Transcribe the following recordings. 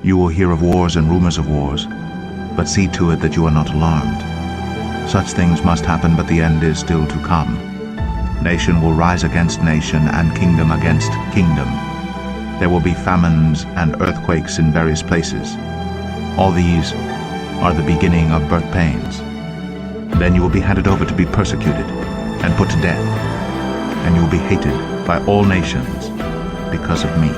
You will hear of wars and rumors of wars, but see to it that you are not alarmed. Such things must happen, but the end is still to come. Nation will rise against nation, and kingdom against kingdom. There will be famines and earthquakes in various places. All these are the beginning of birth pains. Then you will be handed over to be persecuted and put to death, and you will be hated by all nations because of me.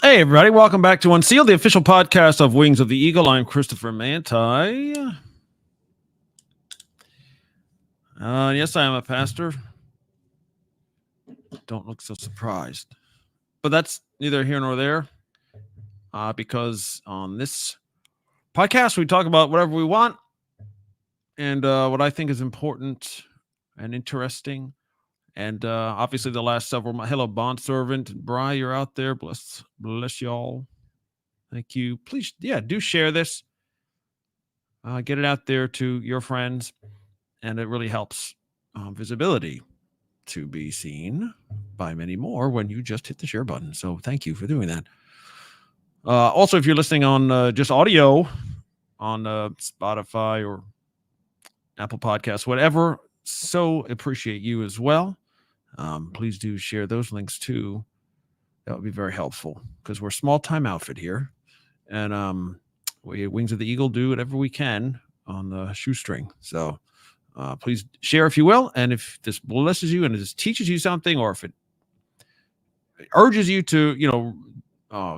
Hey, everybody. Welcome back to Unsealed, the official podcast of Wings of the Eagle. I'm Christopher Manti. Yes, I am a pastor. Don't look so surprised. But that's neither here nor there, because on this podcast, we talk about whatever we want and what I think is important and interesting. And obviously the last several months. Hello, bondservant. Bri, you're out there. Bless y'all. Thank you. Please, do share this. Get it out there to your friends. And it really helps visibility to be seen by many more when you just hit the share button. So thank you for doing that. Also, if you're listening on just audio on Spotify or Apple Podcasts, whatever, so appreciate you as well. Please do share those links too. That would be very helpful because we're a small time outfit here. And we Wings of the Eagle do whatever we can on the shoestring. So please share if you will. And if this blesses you and this teaches you something, or if it urges you to,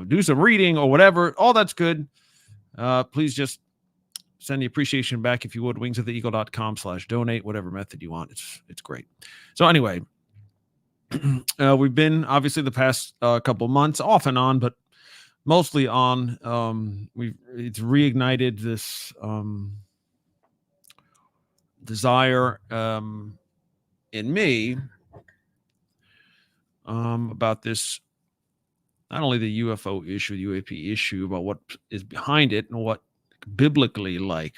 do some reading or whatever, all that's good. Please just send the appreciation back if you would. wingsoftheeagle.com/donate, whatever method you want. It's great. So anyway, we've been obviously the past couple months off and on, but mostly on. It's reignited this desire in me about this, not only the UFO issue, the UAP issue, but what is behind it and what biblically, like,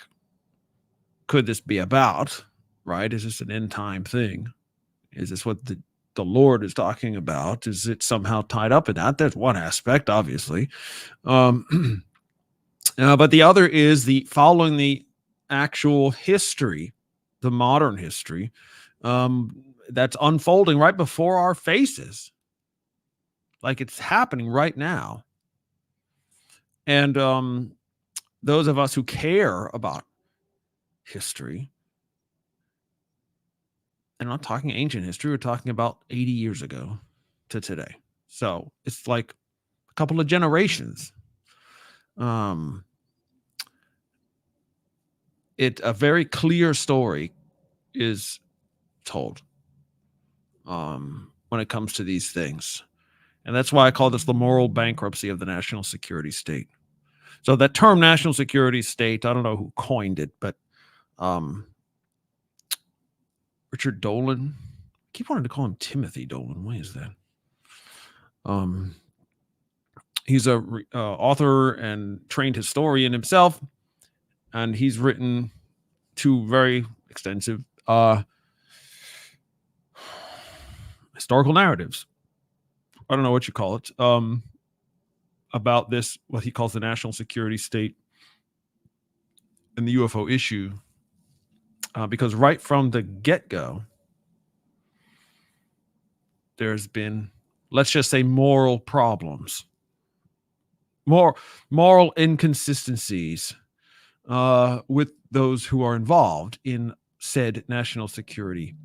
could this be about, right? Is this an end time thing? Is this what the Lord is talking about? Is it somehow tied up in that? That's one aspect, obviously. But the other is the following the actual history, the modern history, that's unfolding right before our faces. Like it's happening right now. And those of us who care about history, and I'm not talking ancient history, we're talking about 80 years ago to today. So it's like a couple of generations. A very clear story is told when it comes to these things. And that's why I call this the moral bankruptcy of the national security state. So that term national security state, I don't know who coined it, but Richard Dolan. I keep wanting to call him Timothy Dolan. Why is that? He's a author and trained historian himself, and he's written two very extensive historical narratives. I don't know what you call it, about this, what he calls the national security state and the UFO issue. Because right from the get-go, there's been, let's just say, moral problems, moral inconsistencies with those who are involved in said national security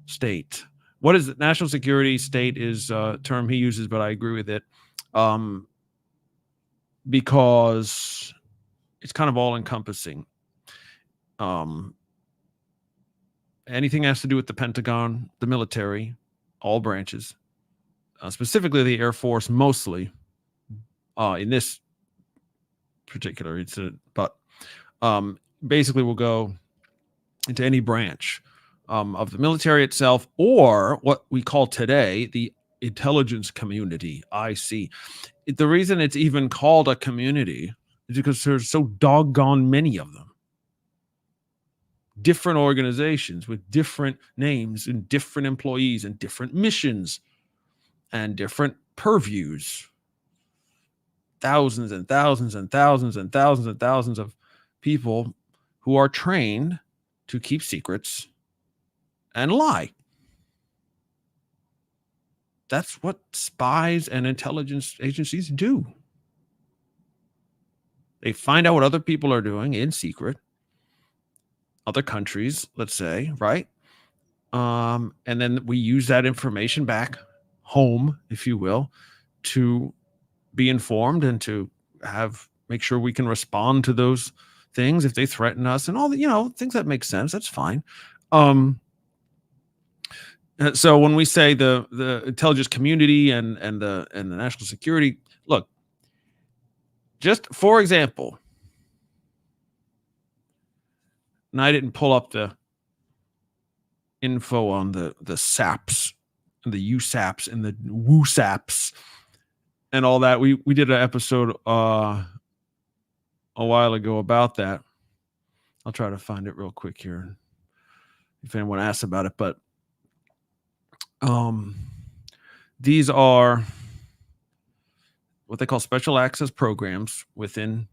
state. What is it? National security state is a term he uses, but I agree with it because it's kind of all-encompassing. Anything has to do with the Pentagon, the military, all branches, specifically the Air Force, mostly in this particular incident, but basically we'll go into any branch of the military itself, or what we call today the intelligence community, IC. The reason it's even called a community is because there's so doggone many of them. Different organizations with different names and different employees and different missions and different purviews. thousands and thousands and thousands and thousands and thousands of people who are trained to keep secrets and lie. That's what spies and intelligence agencies do. They find out what other people are doing in secret, other countries, let's say, right? And then we use that information back home, if you will, to be informed and to make sure we can respond to those things if they threaten us and all the things that make sense. That's fine. So when we say the intelligence community and the national security, look, just for example, and I didn't pull up the info on the SAPs and the USAPs and the WooSAPs and all that. We did an episode a while ago about that. I'll try to find it real quick here if anyone asks about it. But these are what they call special access programs within.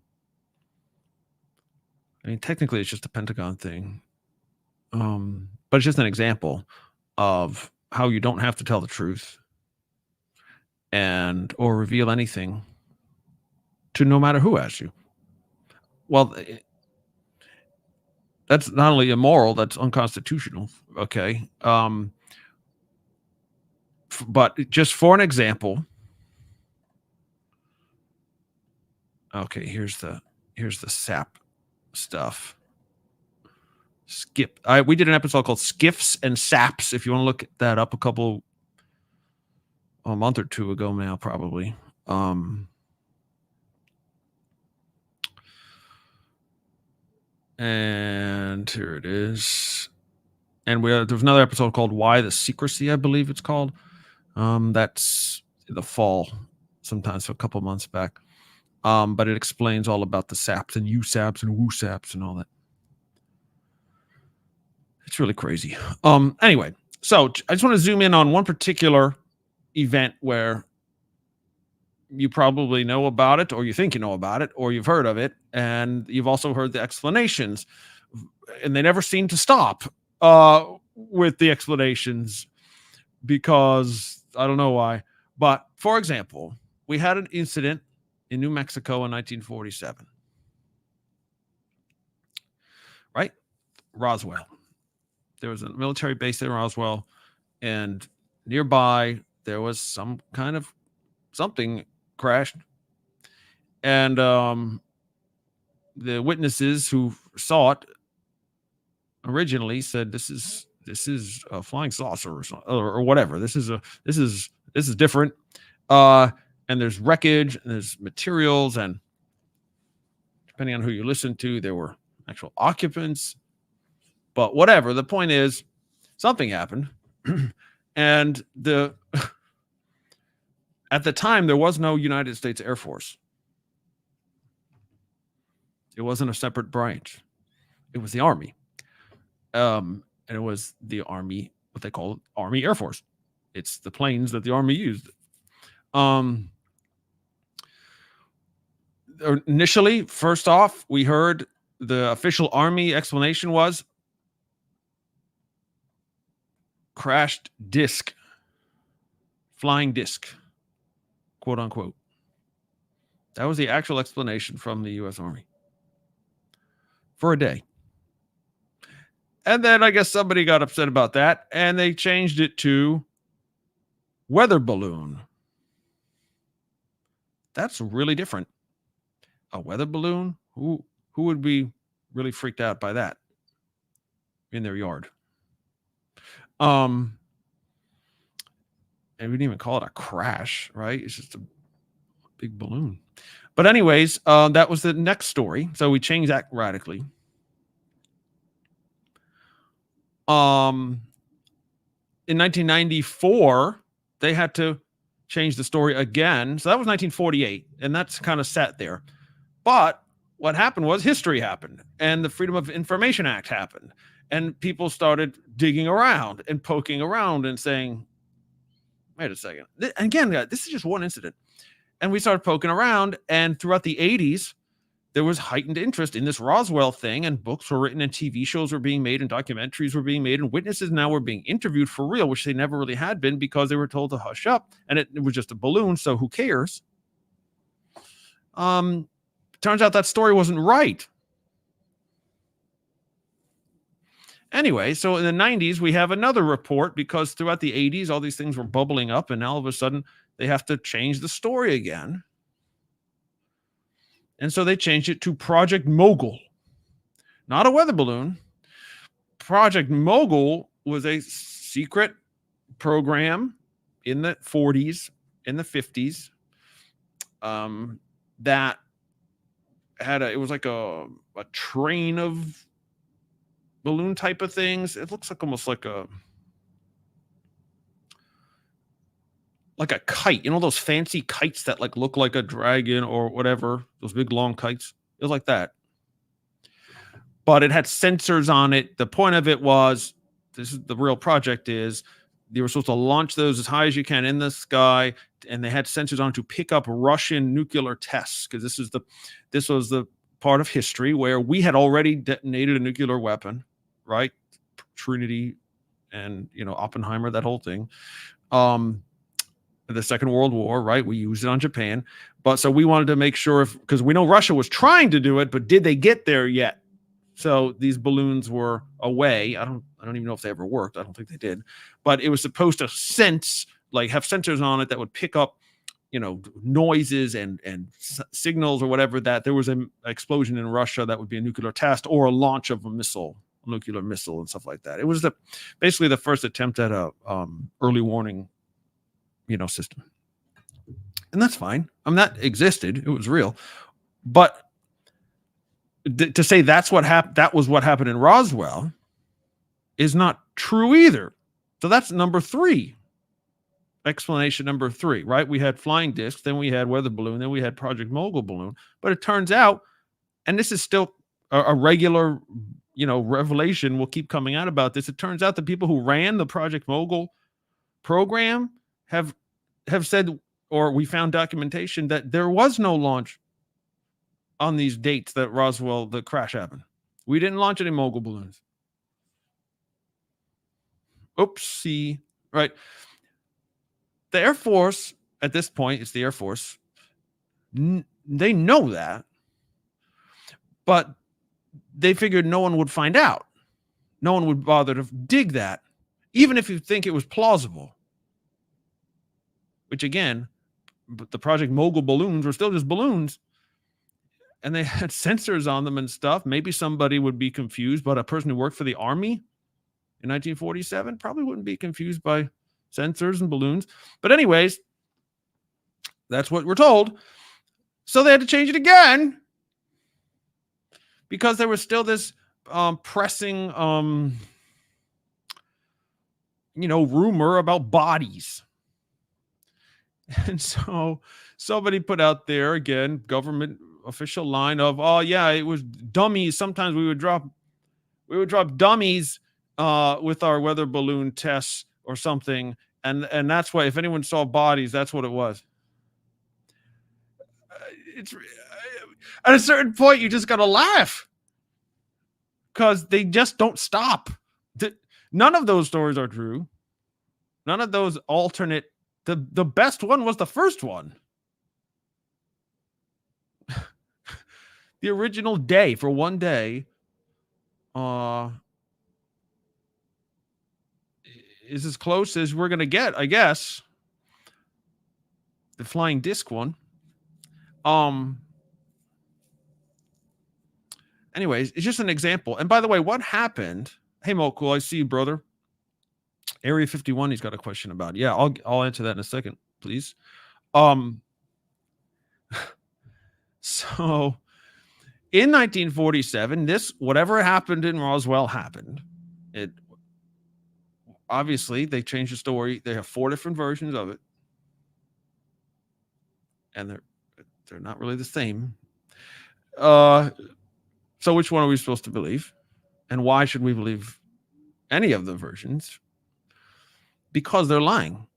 I mean, technically, it's just a Pentagon thing, but it's just an example of how you don't have to tell the truth or reveal anything to no matter who asks you. Well, that's not only immoral, that's unconstitutional. Okay. But just for an example. Okay, here's the SAP stuff. We did an episode called Skiffs and Saps. If you want to look that up, a month or two ago now, probably. And here it is. And there was another episode called Why the Secrecy, I believe it's called. That's in the fall, sometimes a couple months back. But it explains all about the SAPs and USAPs and WooSAPs and all that. It's really crazy. Anyway, so I just want to zoom in on one particular event where you probably know about it, or you think you know about it, or you've heard of it, and you've also heard the explanations, and they never seem to stop with the explanations because I don't know why. But for example, we had an incident in New Mexico in 1947, right? Roswell. There was a military base in Roswell, and nearby there was some kind of something crashed, and the witnesses who saw it originally said this is a flying saucer or whatever. This is different. And there's wreckage and there's materials, and depending on who you listen to, there were actual occupants. But whatever, the point is, something happened, and at the time there was no United States Air Force. It wasn't a separate branch. It was the Army, and it was the Army, what they call Army Air Force. It's the planes that the Army used. Initially, first off, we heard the official Army explanation was crashed disc, flying disc, quote unquote. That was the actual explanation from the U.S. Army for a day. And then I guess somebody got upset about that, and they changed it to weather balloon. That's really different. A weather balloon? Who would be really freaked out by that in their yard? And we didn't even call it a crash, right? It's just a big balloon. But anyways, that was the next story. So we changed that radically. In 1994, they had to change the story again. So that was 1948, and that's kind of sat there. But what happened was history happened, and the Freedom of Information Act happened, and people started digging around and poking around and saying, wait a second. Again, this is just one incident. And we started poking around, and throughout the 80s, there was heightened interest in this Roswell thing, and books were written, and TV shows were being made, and documentaries were being made, and witnesses now were being interviewed for real, which they never really had been because they were told to hush up, and it was just a balloon, so who cares? Turns out that story wasn't right. Anyway, so in the 90s, we have another report because throughout the 80s, all these things were bubbling up, and now all of a sudden they have to change the story again. And so they changed it to Project Mogul, not a weather balloon. Project Mogul was a secret program in the 40s, in the 50s, that had it was like a train of balloon type of things. It looks like almost like a kite, those fancy kites that like look like a dragon or whatever, those big long kites. It was like that. But it had sensors on it. The point of it was, this is the real project, is they were supposed to launch those as high as you can in the sky, and they had sensors on to pick up Russian nuclear tests, because this was the part of history where we had already detonated a nuclear weapon, right? Trinity and Oppenheimer, that whole thing. The Second World War, right? We used it on Japan, but so we wanted to make sure, because we know Russia was trying to do it, but did they get there yet? So these balloons were away. I don't even know if they ever worked. I don't think they did, but it was supposed to sense, like have sensors on it that would pick up, noises and signals or whatever, that there was an explosion in Russia that would be a nuclear test or a launch of a nuclear missile and stuff like that. It was basically the first attempt at a early warning, system. And that's fine. That existed. It was real. But to say that was what happened in Roswell is not true either. So that's number 3. Explanation number 3, right? We had flying discs, then we had weather balloon, then we had Project Mogul balloon. But it turns out, and this is still a regular, revelation will keep coming out about this. It turns out the people who ran the Project Mogul program have said, or we found documentation that there was no launch on these dates that Roswell, the crash happened. We didn't launch any Mogul balloons. Oopsie, right? The Air Force, at this point, it's the Air Force. They know that, but they figured no one would find out. No one would bother to dig that, even if you think it was plausible. Which again, the Project Mogul balloons were still just balloons, and they had sensors on them and stuff. Maybe somebody would be confused, but a person who worked for the Army in 1947 probably wouldn't be confused by sensors and balloons. But anyways, that's what we're told. So they had to change it again because there was still this pressing, rumor about bodies. And so somebody put out there, again, government official line of, oh yeah, it was dummies. Sometimes we would drop dummies with our weather balloon tests or something, and that's why, if anyone saw bodies, that's what it was. It's at a certain point you just gotta laugh because they just don't stop. None of those stories are true. None of those alternate. The best one was the first one. The original day, for one day, is as close as we're gonna get, I guess. The flying disc one. Anyways, it's just an example. And by the way, what happened? Hey, Mokul, I see you, brother. Area 51, he's got a question about. Yeah, I'll answer that in a second, please. So in 1947, whatever happened in Roswell happened. It obviously, they changed the story. They have 4 different versions of it, and they're not really the same. So which one are we supposed to believe? And why should we believe any of the versions? Because they're lying.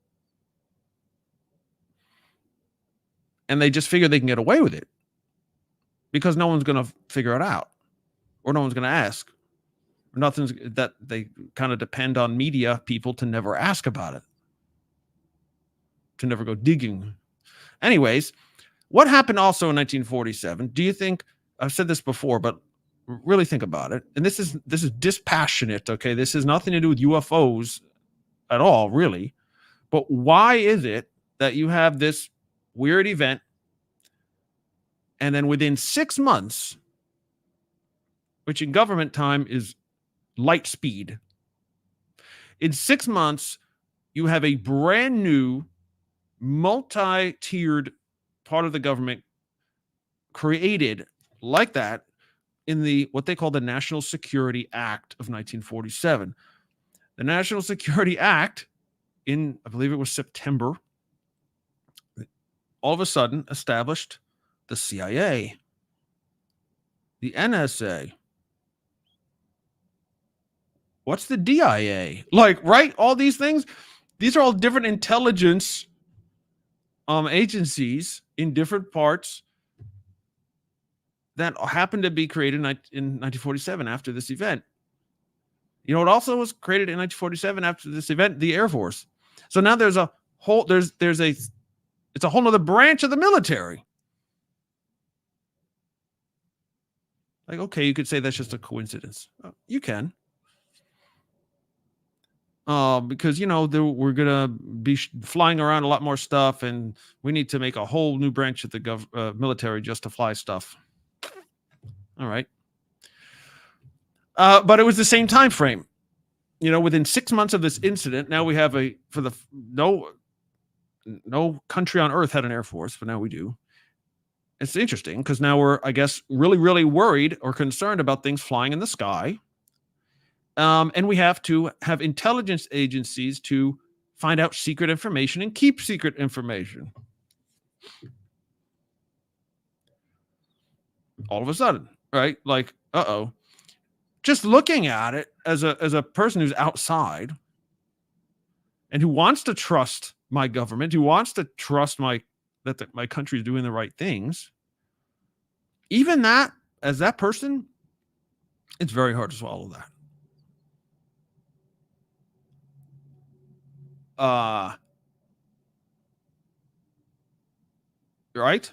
and they just figure they can get away with it because no one's going to figure it out, or no one's going to ask. Nothing's that they kind of depend on media people to never ask about it, to never go digging. Anyways, what happened also in 1947? Do you think, I've said this before, but really think about it. And this is dispassionate, okay? This has nothing to do with UFOs at all, really. But why is it that you have this weird event, and then within 6 months, which in government time is light speed, in 6 months, you have a brand new multi-tiered part of the government created like that in the what they call the National Security Act of 1947. The National Security Act, in I believe it was September, all of a sudden established the CIA, the NSA. What's the DIA? Like, right? All these things, these are all different intelligence agencies in different parts that happened to be created in 1947 after this event. You know what also was created in 1947 after this event? The Air Force. So now there's a whole it's a whole nother branch of the military. Like, okay, you could say that's just a coincidence. You can. Because, we're going to be flying around a lot more stuff, and we need to make a whole new branch of the military just to fly stuff. All right. But it was the same time frame. Within 6 months of this incident, now we have no country on earth had an Air Force, but now we do. It's interesting because now we're, I guess, really, really worried or concerned about things flying in the sky. And we have to have intelligence agencies to find out secret information and keep secret information. All of a sudden, right? Like, just looking at it as a person who's outside and who wants to trust my government, who wants to trust my country is doing the right things. Even that, as that person, it's very hard to swallow that. Right?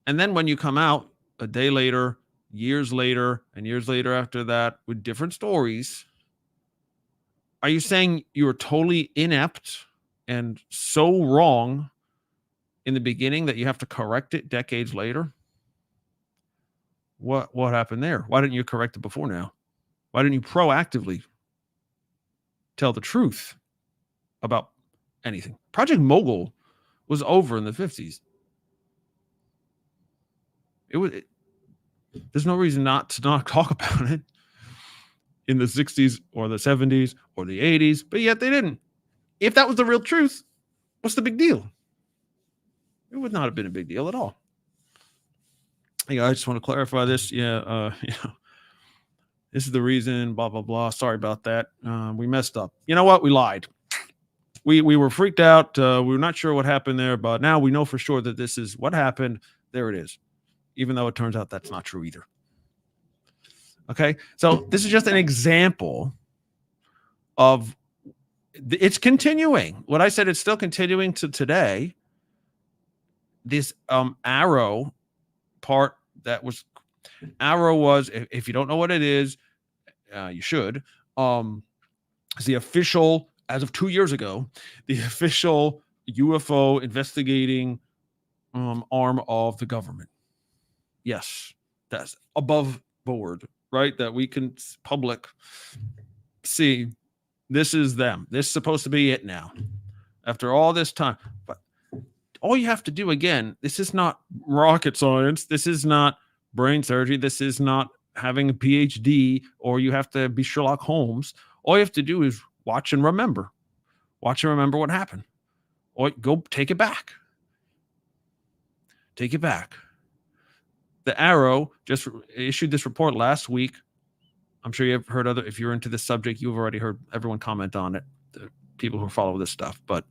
And then when you come out a day later, years later, and years later after that with different stories, are you saying you were totally inept and so wrong in the beginning that you have to correct it decades later? What happened there? Why didn't you correct it before now? Why didn't you proactively tell the truth about anything? Project Mogul was over in the 50s. There's no reason not to talk about it in the 60s or the 70s or the 80s, but yet they didn't. If that was the real truth, what's the big deal? It would not have been a big deal at all. I just want to clarify this. This is the reason, blah, blah, blah. Sorry about that. We messed up. You know what? We lied. We were freaked out. We were not sure what happened there, but now we know for sure that this is what happened. There it is. Even though it turns out that's not true either. Okay. So this is just an example of it's continuing. What I said, it's still continuing to today. This Arrow part was, if you don't know what it is, you should. It's the official, as of 2 years ago, the official UFO investigating arm of the government. Yes, that's above board, right? That we can public see. This is them. This is supposed to be it now. After all this time. But all you have to do, again, this is not rocket science. This is not brain surgery. This is not having a PhD, or you have to be Sherlock Holmes. All you have to do is watch and remember. Watch and remember what happened. Or go take it back. Take it back. The Arrow just issued this report last week. I'm sure you've heard if you're into this subject, you've already heard everyone comment on it, the people who follow this stuff. But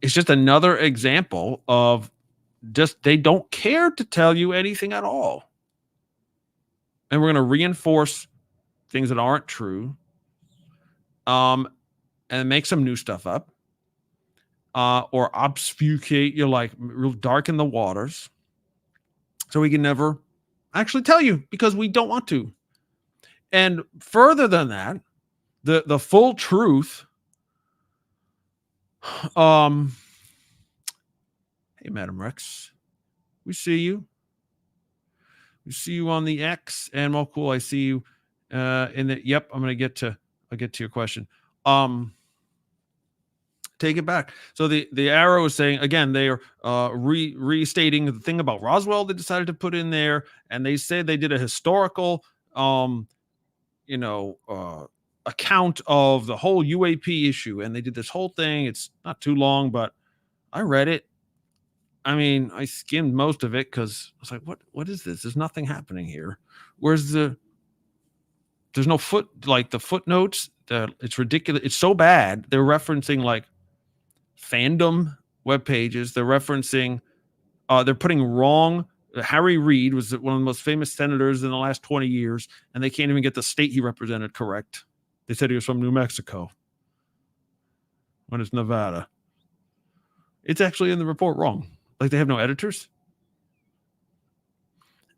It's just another example of just they don't care to tell you anything at all. And we're going to reinforce things that aren't true, and make some new stuff up, or obfuscate, like real darken the waters, so we can never actually tell you because we don't want to. And further than that, the full truth. Hey, Madam Rex, we see you. We see you on the X, and well, cool. I see you in the. Yep, I'll get to your question. Take it back. So the arrow is saying again, they are restating the thing about Roswell they decided to put in there, and they say they did a historical account of the whole UAP issue, and they did this whole thing. It's not too long, but I read it. I mean, I skimmed most of it because I was like, what is this? There's nothing happening here. There's no the footnotes. It's ridiculous. It's so bad. They're referencing like fandom web pages. They're referencing, they're putting wrong. Harry Reid was one of the most famous senators in the last 20 years, and they can't even get the state he represented correct. They said he was from New Mexico when it's Nevada. It's actually in the report wrong. Like they have no editors.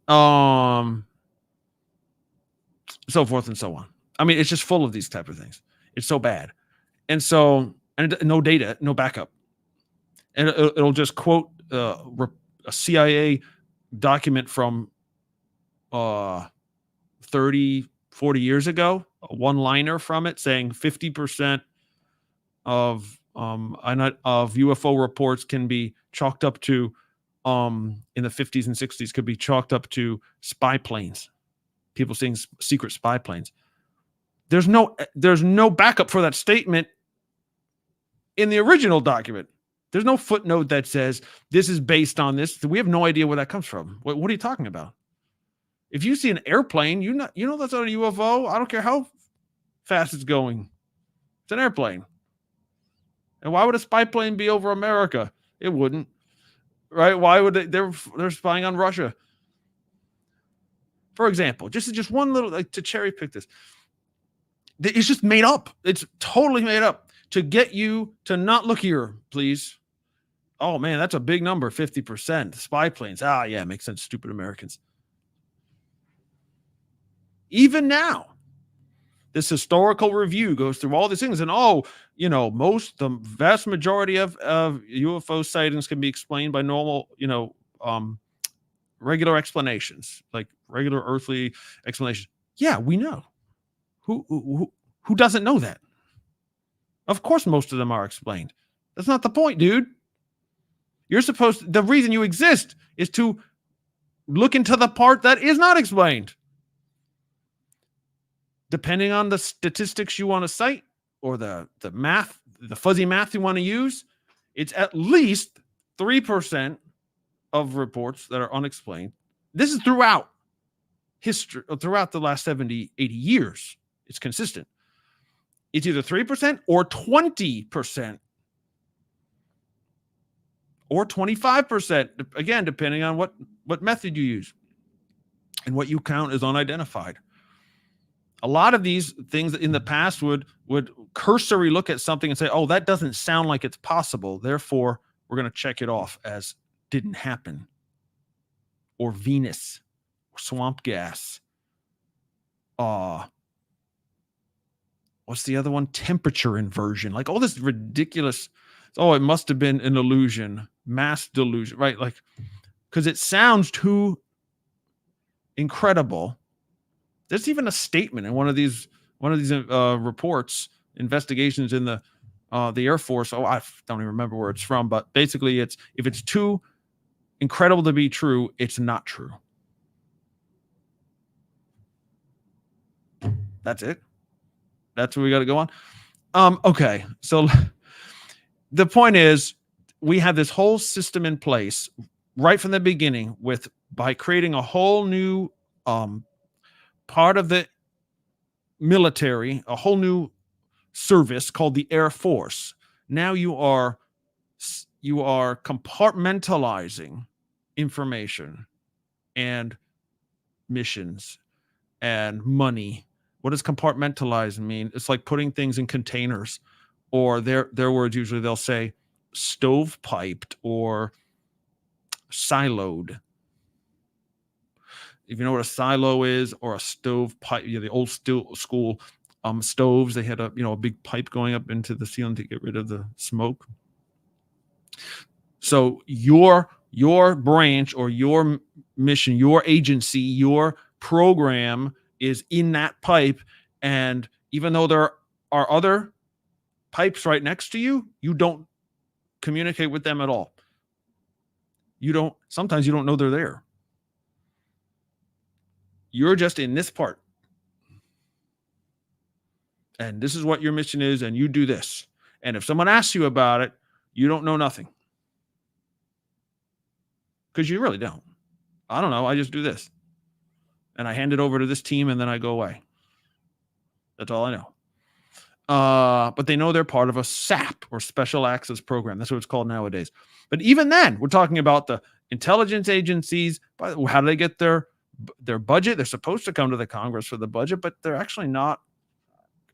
So forth and so on. I mean, it's just full of these type of things. It's so bad. And so, and no data, no backup. And it'll just quote a CIA document from 30, 40 years ago, a one-liner from it saying 50% of UFO reports can be chalked up to in the 50s and 60s could be chalked up to spy planes, people seeing secret spy planes. There's no backup for that statement in the original document. There's no footnote that says this is based on this. We have no idea where that comes from. What are you talking about? If you see an airplane, you know that's not a UFO. I don't care how fast it's going. It's an airplane. And why would a spy plane be over America? It wouldn't, right? Why would they're spying on Russia? For example, just one little, like, to cherry pick this. It's just made up. It's totally made up to get you to not look here, please. Oh man, that's a big number, 50%. Spy planes. Yeah, makes sense. Stupid Americans. Even now, this historical review goes through all these things, and the vast majority of UFO sightings can be explained by normal, regular explanations, like regular earthly explanations. Yeah, we know. Who doesn't know that? Of course, most of them are explained. That's not the point, dude. The reason you exist is to look into the part that is not explained. Depending on the statistics you want to cite or the math, the fuzzy math you want to use, it's at least 3% of reports that are unexplained. This is throughout history, throughout the last 70, 80 years. It's consistent. It's either 3% or 20% or 25%, again, depending on what method you use and what you count as unidentified. A lot of these things in the past would cursory look at something and say, oh, that doesn't sound like it's possible. Therefore, we're going to check it off as didn't happen. Or Venus, or swamp gas. What's the other one? Temperature inversion. Like all this ridiculous. Oh, it must have been an illusion, mass delusion, right? Like, because it sounds too incredible. There's even a statement in one of these reports, investigations in the Air Force. Oh, I don't even remember where it's from, but basically, if it's too incredible to be true, it's not true. That's it. That's what we got to go on. Okay, so the point is, we have this whole system in place right from the beginning by creating a whole new part of the military, a whole new service called the Air Force. Now you are you are compartmentalizing information and missions and money. What does compartmentalize mean? It's like putting things in containers, or their words usually they'll say stovepiped or siloed. If you know what a silo is, or a stovepipe, the old school stoves, they had a big pipe going up into the ceiling to get rid of the smoke. So your branch or your mission, your agency, your program is in that pipe, and even though there are other pipes right next to you, you don't communicate with them at all. Sometimes you don't know they're there. You're just in this part. And this is what your mission is, and you do this. And if someone asks you about it, you don't know nothing. Because you really don't. I don't know. I just do this. And I hand it over to this team, and then I go away. That's all I know. But they know they're part of a SAP, or Special Access Program. That's what it's called nowadays. But even then, we're talking about the intelligence agencies. How do they get their budget? They're supposed to come to the Congress for the budget, but they're actually not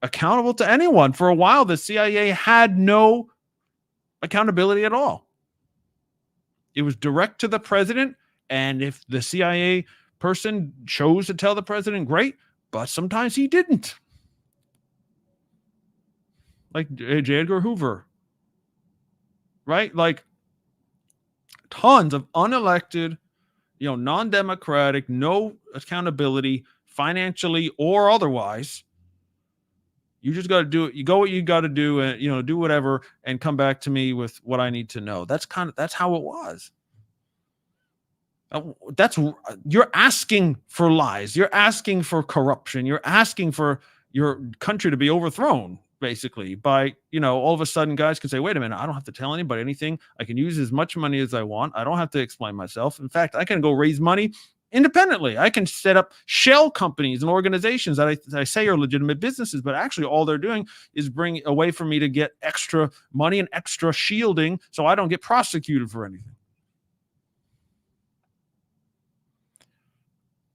accountable to anyone. For a while, the CIA had no accountability at all. It was direct to the president, and if the CIA person chose to tell the president, great, but sometimes he didn't. Like J. Edgar Hoover, right? Like tons of unelected, non-democratic, no accountability financially or otherwise. You just got to do it. You go what you got to do, and do whatever, and come back to me with what I need to know. That's how it was. You're asking for lies. You're asking for corruption. You're asking for your country to be overthrown, basically, by, all of a sudden guys can say, wait a minute, I don't have to tell anybody anything. I can use as much money as I want. I don't have to explain myself. In fact, I can go raise money independently. I can set up shell companies and organizations that I say are legitimate businesses, but actually all they're doing is bring a way for me to get extra money and extra shielding so I don't get prosecuted for anything.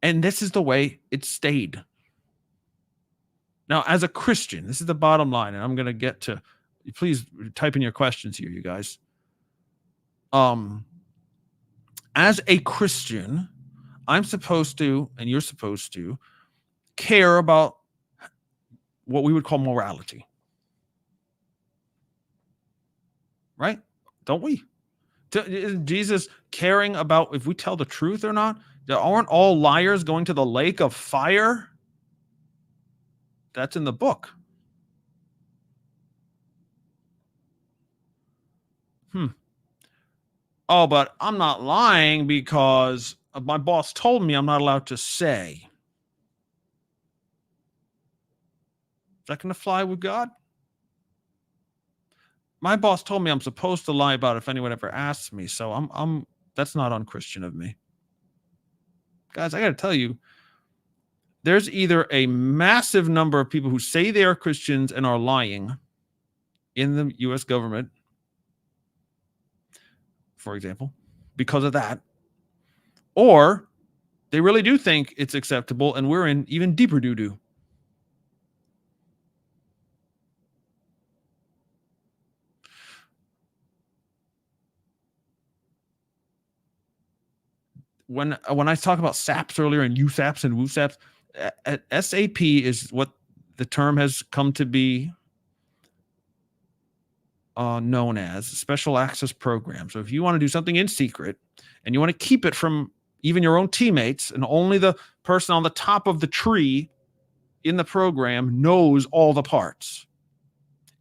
And this is the way it stayed. Now, as a Christian, this is the bottom line, and I'm going to get to, please type in your questions here, you guys. As a Christian, I'm supposed to, and you're supposed to, care about what we would call morality. Right? Don't we? Isn't Jesus caring about if we tell the truth or not? Aren't all liars going to the lake of fire? That's in the book. Oh, but I'm not lying because my boss told me I'm not allowed to say. Is that going to fly with God? My boss told me I'm supposed to lie about it if anyone ever asks me, so that's not unchristian of me. Guys, I got to tell you, there's either a massive number of people who say they are Christians and are lying in the U.S. government, for example, because of that, or they really do think it's acceptable and we're in even deeper doo-doo. When I talk about SAPs earlier and USAPs and WUSAPs, SAP is what the term has come to be known as, Special Access Program. So if you want to do something in secret and you want to keep it from even your own teammates, and only the person on the top of the tree in the program knows all the parts,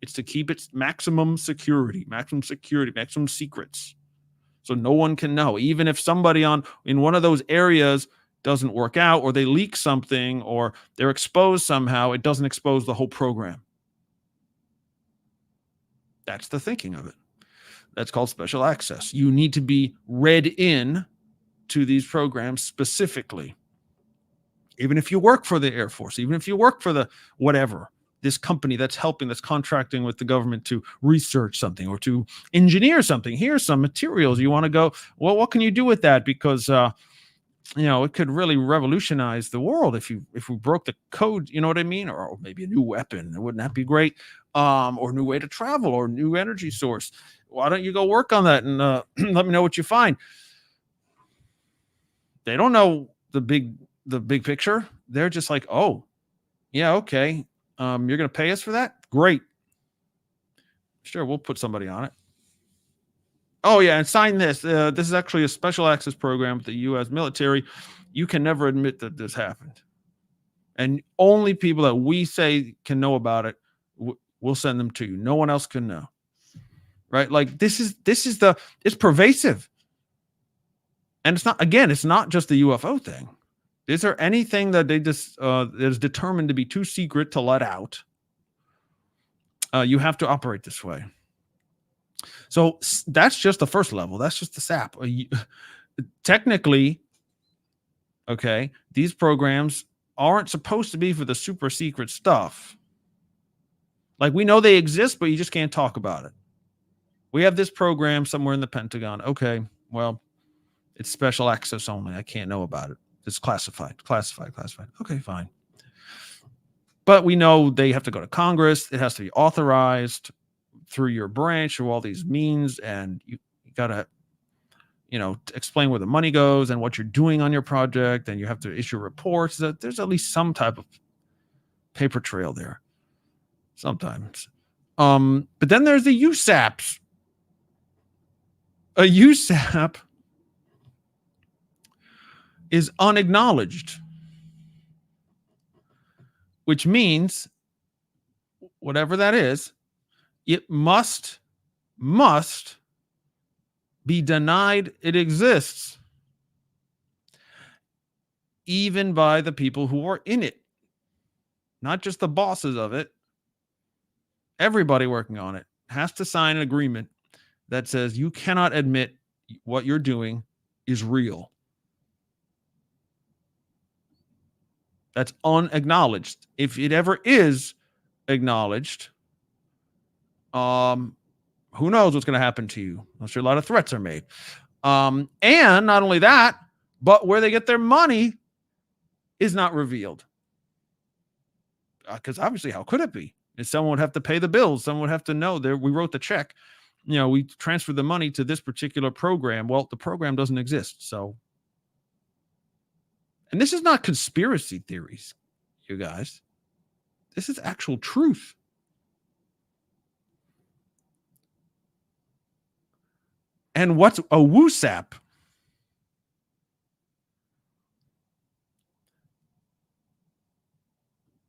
it's to keep its maximum security, maximum secrets. So no one can know. Even if somebody in one of those areas doesn't work out, or they leak something, or they're exposed somehow, it doesn't expose the whole program. That's the thinking of it. That's called special access. You need to be read in to these programs specifically. Even if you work for the Air Force, even if you work for the whatever, this company that's contracting with the government to research something or to engineer something. Here's some materials. You want to go, well, what can you do with that? Because it could really revolutionize the world if we broke the code, you know what I mean? Or maybe a new weapon. Wouldn't that be great? Or a new way to travel or new energy source. Why don't you go work on that and let me know what you find? They don't know the big picture. They're just like, oh, yeah, okay. You're going to pay us for that? Great. Sure, we'll put somebody on it. Oh, yeah, and sign this. This is actually a special access program with the U.S. military. You can never admit that this happened. And only people that we say can know about it, we'll send them to you. No one else can know. Right? Like it's pervasive. And it's not just the UFO thing. Is there anything that they just that is determined to be too secret to let out? You have to operate this way. So that's just the first level. That's just the SAP. Technically, okay, these programs aren't supposed to be for the super secret stuff. Like we know they exist, but you just can't talk about it. We have this program somewhere in the Pentagon. Okay, well, it's special access only. I can't know about it. It's classified. Okay, fine. But we know they have to go to Congress. It has to be authorized through your branch or all these means. And you got to, explain where the money goes and what you're doing on your project. And you have to issue reports. That there's at least some type of paper trail there sometimes. But then there's the USAPs. A USAP is unacknowledged, which means whatever that is, it must be denied it exists, even by the people who are in it, not just the bosses of it. Everybody working on it has to sign an agreement that says you cannot admit what you're doing is real. That's unacknowledged. If it ever is acknowledged, who knows what's going to happen to you? I'm sure a lot of threats are made. And not only that, but where they get their money is not revealed. Because obviously, how could it be? If someone would have to pay the bills, someone would have to know we wrote the check. We transferred the money to this particular program. Well, the program doesn't exist. So, and this is not conspiracy theories, you guys. This is actual truth. And what's a WUSAP?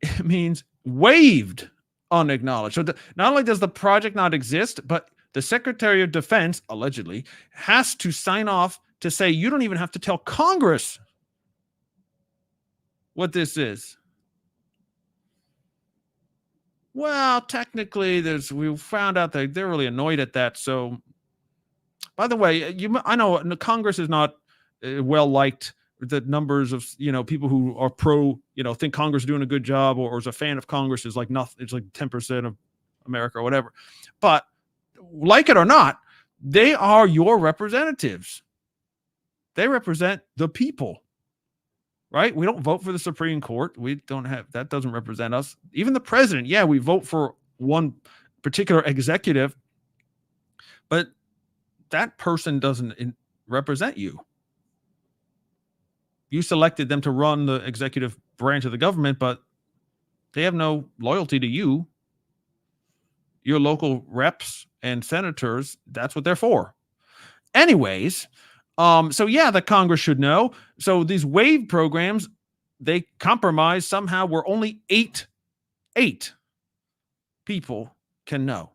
It means waived, unacknowledged. So not only does the project not exist, but the Secretary of Defense, allegedly, has to sign off to say you don't even have to tell Congress what this is. Well, technically, we found out that they're really annoyed at that. So, by the way, I know Congress is not well liked. The numbers of people who are pro, think Congress is doing a good job or is a fan of Congress is like nothing. It's like 10% of America or whatever. But like it or not, they are your representatives. They represent the people, right? We don't vote for the Supreme Court. That doesn't represent us. Even the president, yeah, we vote for one particular executive, but that person doesn't represent you. You selected them to run the executive branch of the government, but they have no loyalty to you. Your local reps and senators, that's what they're for. Anyways, so yeah, the Congress should know. So these WAVE programs, they compromise somehow where only eight people can know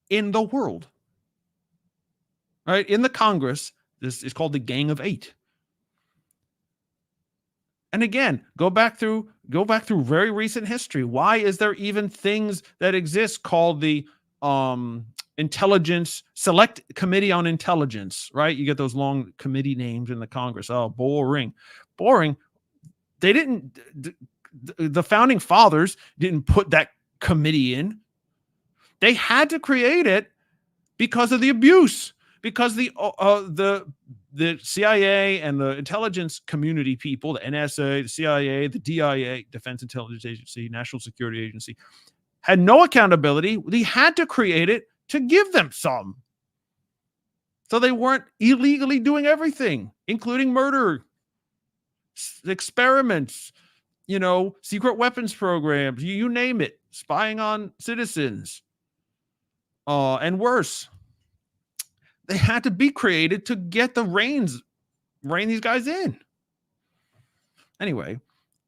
in the world. Right? In the Congress, this is called the Gang of Eight. And again, go back through very recent history. Why is there even things that exist called the Intelligence Select Committee on Intelligence, right? You get those long committee names in the Congress. Oh, boring. They didn't the founding fathers didn't put that committee in. They had to create it because of the abuse, because the CIA and the intelligence community people, the NSA, the CIA, the DIA, Defense Intelligence Agency, National Security Agency, had no accountability. They had to create it to give them some. So they weren't illegally doing everything, including murder, experiments, secret weapons programs, you name it, spying on citizens, and worse. They had to be created to get the rein these guys in. Anyway,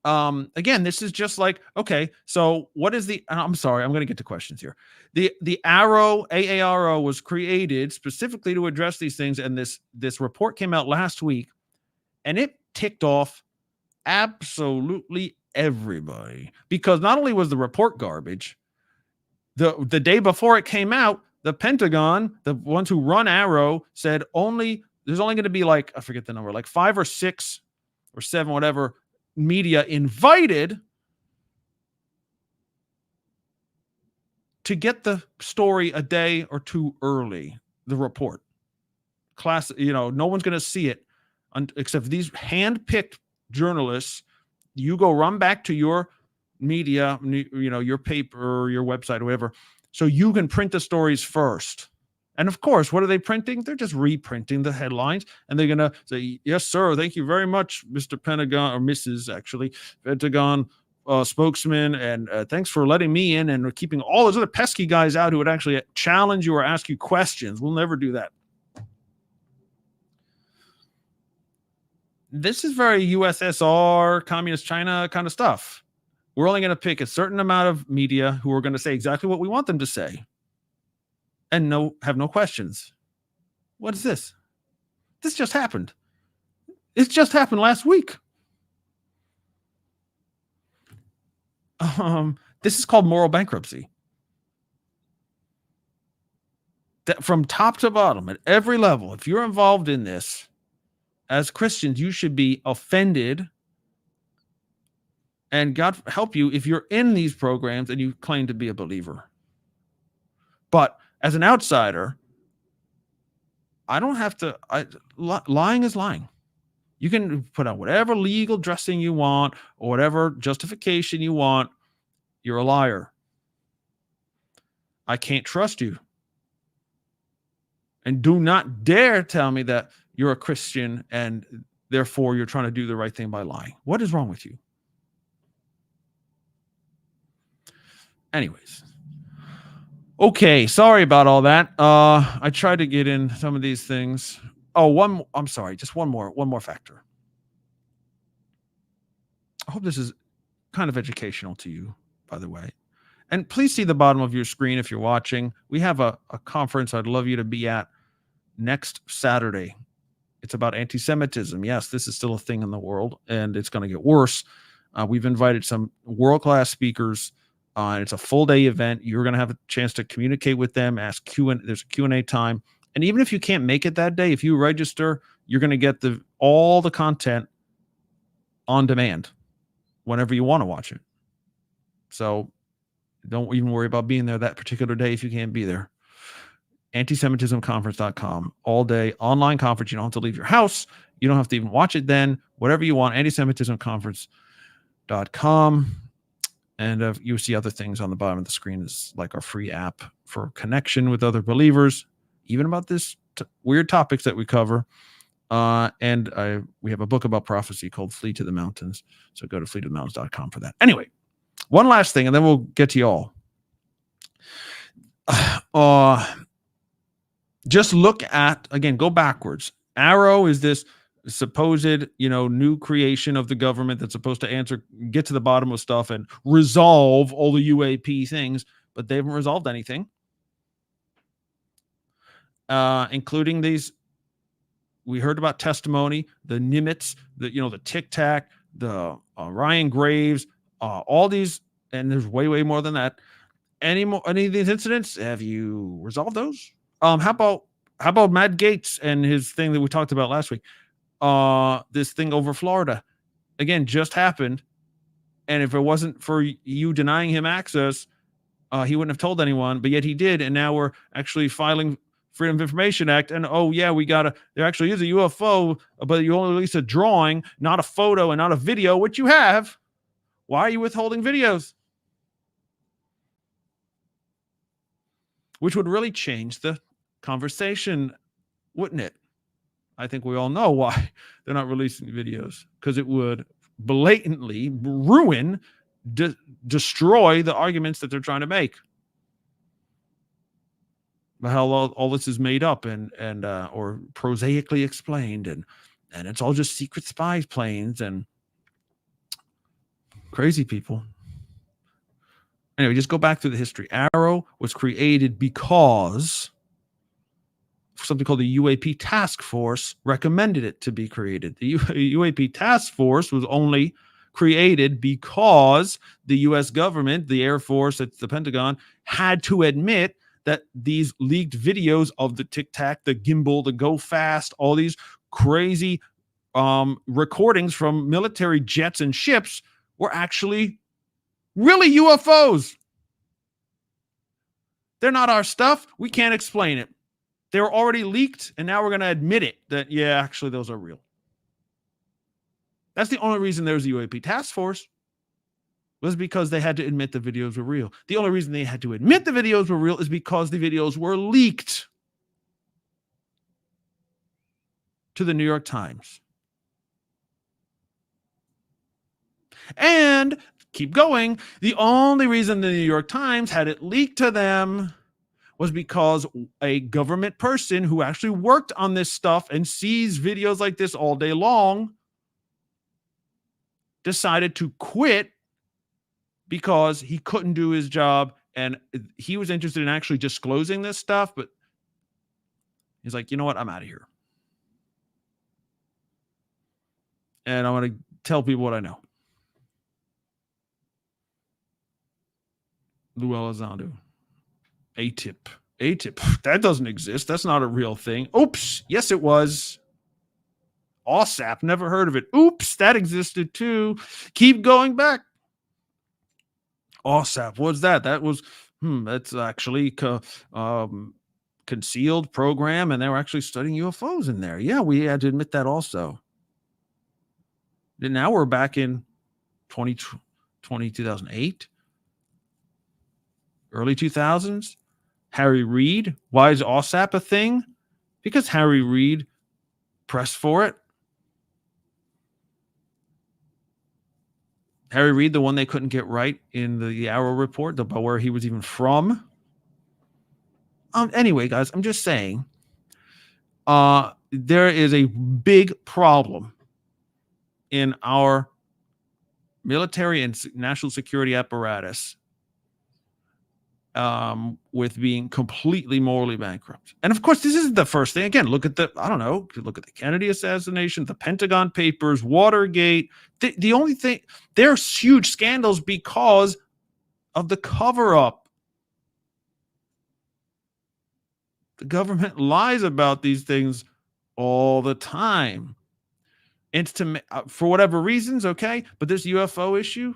again, this is just like, okay, so what is I'm sorry, I'm going to get to questions here. The AARO was created specifically to address these things, and this report came out last week, and it ticked off absolutely everybody, because not only was the report garbage, the day before it came out, the Pentagon, the ones who run AARO, said there's only going to be like, I forget the number, like 5 or 6 or 7, whatever, media invited to get the story a day or two early, the report. No one's going to see it except these hand-picked journalists. You go run back to your media, your paper, your website, or whatever, so you can print the stories first. And of course, what are they printing? They're just reprinting the headlines, and they're going to say, yes, sir, thank you very much, Mr. Pentagon, or Mrs. actually, Pentagon spokesman, and thanks for letting me in and keeping all those other pesky guys out who would actually challenge you or ask you questions. We'll never do that. This is very USSR, communist China kind of stuff. We're only going to pick a certain amount of media who are going to say exactly what we want them to say and have no questions. What is this? This just happened. It just happened last week. This is called moral bankruptcy. That from top to bottom, at every level, if you're involved in this, as Christians, you should be offended. And God help you if you're in these programs and you claim to be a believer. But as an outsider, I don't have to. Lying is lying. You can put on whatever legal dressing you want or whatever justification you want. You're a liar. I can't trust you. And do not dare tell me that you're a Christian and therefore you're trying to do the right thing by lying. What is wrong with you? Anyways. Okay, sorry about all that. I tried to get in some of these things. I'm sorry, just one more factor. I hope this is kind of educational to you, by the way. And please see the bottom of your screen if you're watching. We have a conference I'd love you to be at next Saturday. It's about anti-Semitism. Yes, this is still a thing in the world, and it's going to get worse. We've invited some world-class speakers. And it's a full-day event. You're going to have a chance to communicate with them, ask there's a Q&A time. And even if you can't make it that day, if you register, you're going to get all the content on demand whenever you want to watch it. So don't even worry about being there that particular day if you can't be there. Antisemitismconference.com, all day online conference. You don't have to leave your house. You don't have to even watch it then. Whatever you want, antisemitismconference.com. And you see other things on the bottom of the screen is like our free app for connection with other believers, even about this weird topics that we cover. And we have a book about prophecy called Flee to the Mountains. So go to fleetothemountains.com for that. Anyway, one last thing, and then we'll get to y'all. Just look at, again, go backwards. AARO is this supposed, new creation of the government that's supposed to get to the bottom of stuff and resolve all the UAP things, but they haven't resolved anything. Including these, we heard about testimony, the Nimitz, the Tic Tac, the Ryan Graves, all these, and there's way more than that. Any of these incidents, have you resolved those? How about Matt Gaetz and his thing that we talked about last week? This thing over Florida, again, just happened, And if it wasn't for you denying him access, he wouldn't have told anyone, but yet he did. And now we're actually filing Freedom of Information Act. And there actually is a UFO, but you only release a drawing, not a photo and not a video, which you have. Why are you withholding videos? Which would really change the conversation, wouldn't it? I think we all know why they're not releasing videos, because it would blatantly ruin, destroy the arguments that they're trying to make. But how all this is made up and or prosaically explained, and it's all just secret spy planes and crazy people. Anyway, just go back through the history. Arrow was created because something called the UAP Task Force recommended it to be created. The UAP Task Force was only created because the U.S. government, the Air Force, the Pentagon, had to admit that these leaked videos of the Tic Tac, the gimbal, the Go Fast, all these crazy recordings from military jets and ships were actually really UFOs. They're not our stuff. We can't explain it. They were already leaked, and now we're going to admit it that, yeah, actually, those are real. That's the only reason there's a UAP task force, was because they had to admit the videos were real. The only reason they had to admit the videos were real is because the videos were leaked to the New York Times. And keep going. The only reason the New York Times had it leaked to them was because a government person who actually worked on this stuff and sees videos like this all day long decided to quit because he couldn't do his job, and he was interested in actually disclosing this stuff, but he's like, you know what? I'm out of here. And I want to tell people what I know. Lou Elizondo. ATIP. That doesn't exist. That's not a real thing. Oops. Yes, it was. OSAP. Never heard of it. Oops. That existed too. Keep going back. OSAP. What's that? That was, that's actually concealed program, and they were actually studying UFOs in there. Yeah, we had to admit that also. And now we're back in 2008, early 2000s. Harry Reid. Why is OSAP a thing? Because Harry Reid pressed for it. Harry Reid, the one they couldn't get right in the Arrow report about where he was even from. Anyway, guys, I'm just saying there is a big problem in our military and national security apparatus with being completely morally bankrupt. And of course, this isn't the first thing. Again, look at the Kennedy assassination, the Pentagon Papers, Watergate. The only thing, there's huge scandals because of the cover-up. The government lies about these things all the time. It's for whatever reasons, okay? But this UFO issue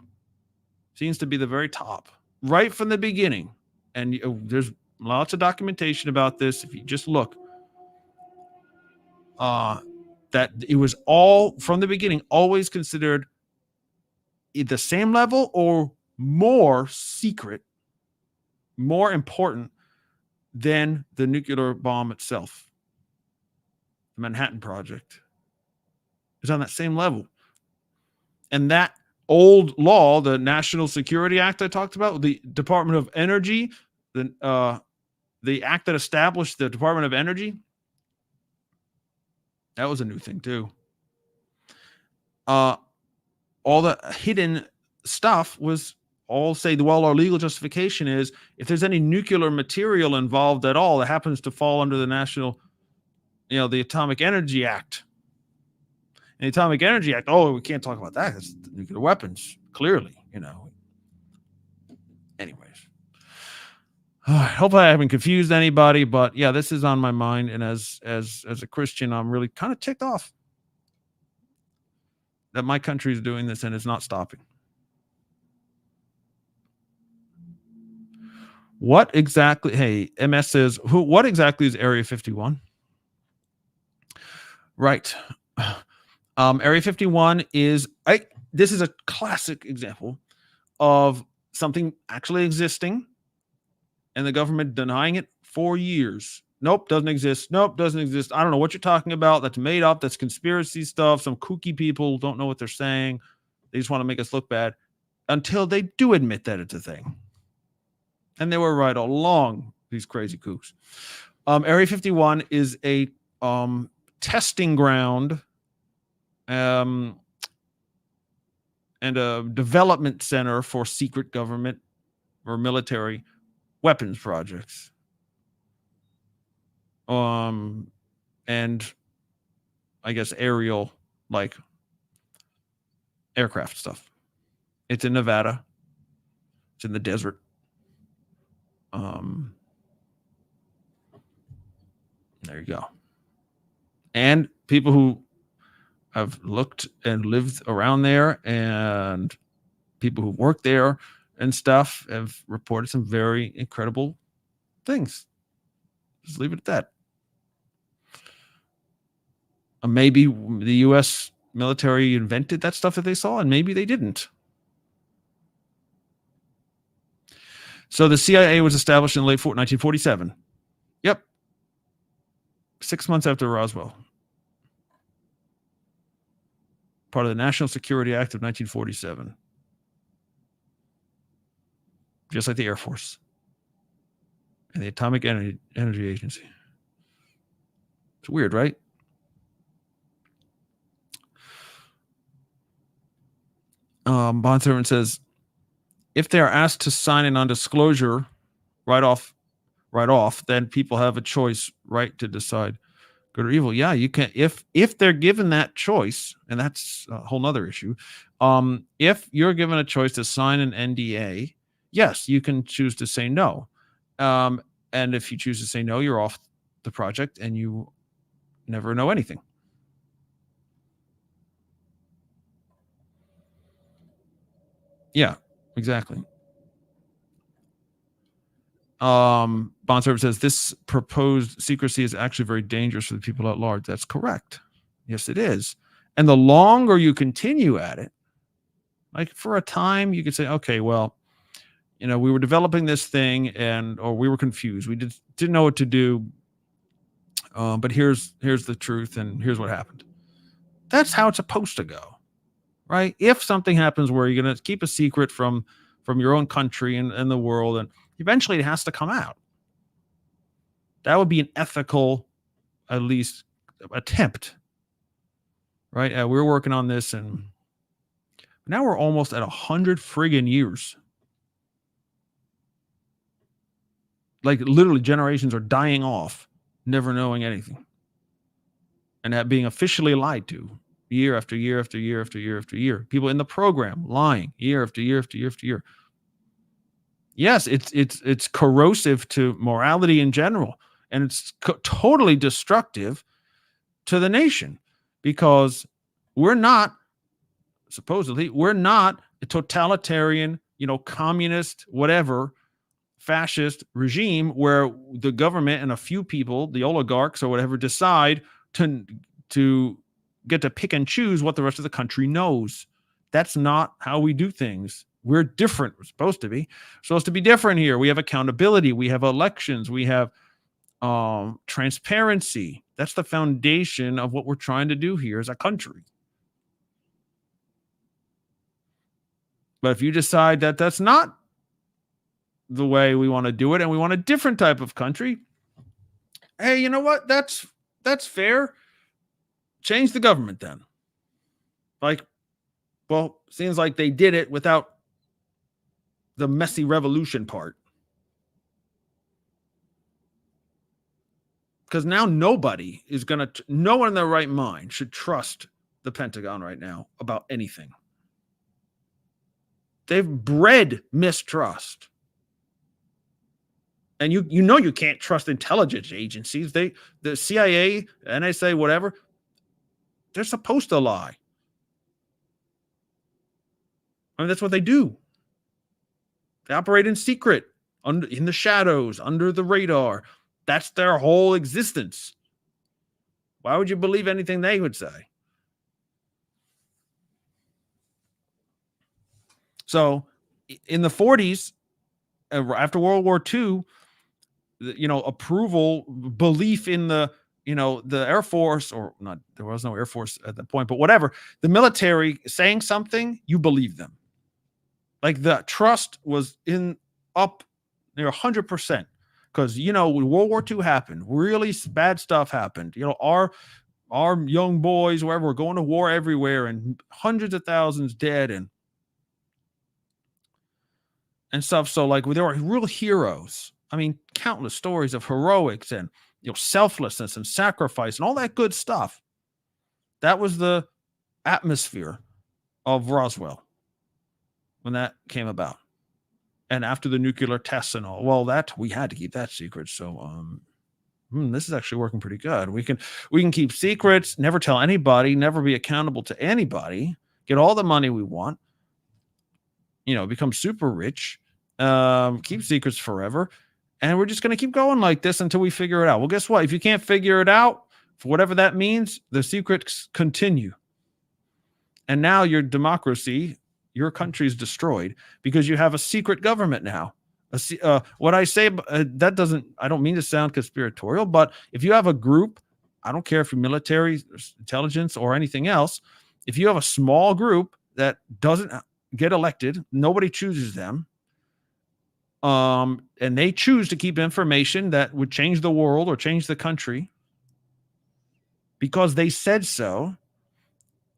seems to be the very top, right from the beginning. And there's lots of documentation about this. If you just look, that it was all from the beginning, always considered the same level or more secret, more important than the nuclear bomb itself. The Manhattan Project is on that same level. And that old law, the National Security Act I talked about, the Department of Energy, the act that established the Department of Energy, that was a new thing too. All the hidden stuff was all say, well, our legal justification is if there's any nuclear material involved at all that happens to fall under the national, the Atomic Energy Act. And the Atomic Energy Act, we can't talk about that. It's nuclear weapons, clearly, Anyways. I hope I haven't confused anybody, but yeah, this is on my mind. And as a Christian, I'm really kind of ticked off that my country is doing this and it's not stopping. What exactly? Hey, MS says, what exactly is Area 51? Right. Area 51 is, this is a classic example of something actually existing and the government denying it for years. Nope, doesn't exist. Nope, doesn't exist. I don't know what you're talking about. That's made up. That's conspiracy stuff. Some kooky people don't know what they're saying. They just want to make us look bad until they do admit that it's a thing. And they were right all along, these crazy kooks. Area 51 is a testing ground and a development center for secret government or military weapons projects. And I guess aerial, like aircraft stuff. It's in Nevada. It's in the desert. There you go. And people who have looked and lived around there and people who work there and stuff have reported some very incredible things. Just leave it at that. Maybe the U.S. military invented that stuff that they saw, and maybe they didn't. So the CIA was established in late 1947. Yep. 6 months after Roswell. Part of the National Security Act of 1947. Just like the Air Force and the Atomic Energy Agency. It's weird, right? Bond servant says, if they are asked to sign a non-disclosure right off, then people have a choice, right, to decide good or evil. Yeah, you can, if they're given that choice, and that's a whole nother issue. If you're given a choice to sign an NDA, yes, you can choose to say no. And if you choose to say no, you're off the project and you never know anything. Yeah, exactly. Bond servant says this proposed secrecy is actually very dangerous for the people at large. That's correct. Yes, it is. And the longer you continue at it, like for a time, you could say, okay, well, we were developing this thing or we were confused. We didn't know what to do. But here's the truth and here's what happened. That's how it's supposed to go, right? If something happens where you're going to keep a secret from your own country and the world, and eventually it has to come out. That would be an ethical, at least, attempt, right? We're working on this, and now we're almost at 100 friggin' years. Like literally generations are dying off, never knowing anything. And that being officially lied to year after year after year after year after year. People in the program lying year after year after year after year. Yes, it's corrosive to morality in general, and it's totally destructive to the nation, because we're not a totalitarian, communist, whatever, fascist regime where the government and a few people, the oligarchs or whatever, decide to get to pick and choose what the rest of the country knows. That's not how we do things. We're different. We're supposed to be different here. We have accountability. We have elections. We have transparency. That's the foundation of what we're trying to do here as a country. But if you decide that that's not the way we want to do it and we want a different type of country, hey, you know what? That's fair. Change the government then. Seems like they did it without the messy revolution part. Because now no one in their right mind should trust the Pentagon right now about anything. They've bred mistrust. And you can't trust intelligence agencies. The CIA, NSA, whatever, they're supposed to lie. I mean, that's what they do. They operate in secret in the shadows, under the radar. That's their whole existence. Why would you believe anything they would say? So in the 40s, after World War II, approval, belief in the Air Force, or not, there was no Air Force at that point, but whatever, the military saying something, you believe them. Like the trust was up near 100%, because when World War II happened, really bad stuff happened. Our young boys, wherever, were going to war everywhere, and hundreds of thousands dead and stuff. So like there were real heroes. I mean, countless stories of heroics and selflessness and sacrifice and all that good stuff. That was the atmosphere of Roswell when that came about. And after the nuclear tests and all, well, that we had to keep that secret. So this is actually working pretty good. We can keep secrets, never tell anybody, never be accountable to anybody, get all the money we want, become super rich, keep secrets forever. And we're just going to keep going like this until we figure it out. Well, guess what? If you can't figure it out, for whatever that means, the secrets continue. And now your democracy, your country is destroyed because you have a secret government now. What I say, I don't mean to sound conspiratorial, but if you have a group, I don't care if you're military, intelligence, or anything else, if you have a small group that doesn't get elected, nobody chooses them, and they choose to keep information that would change the world or change the country because they said so,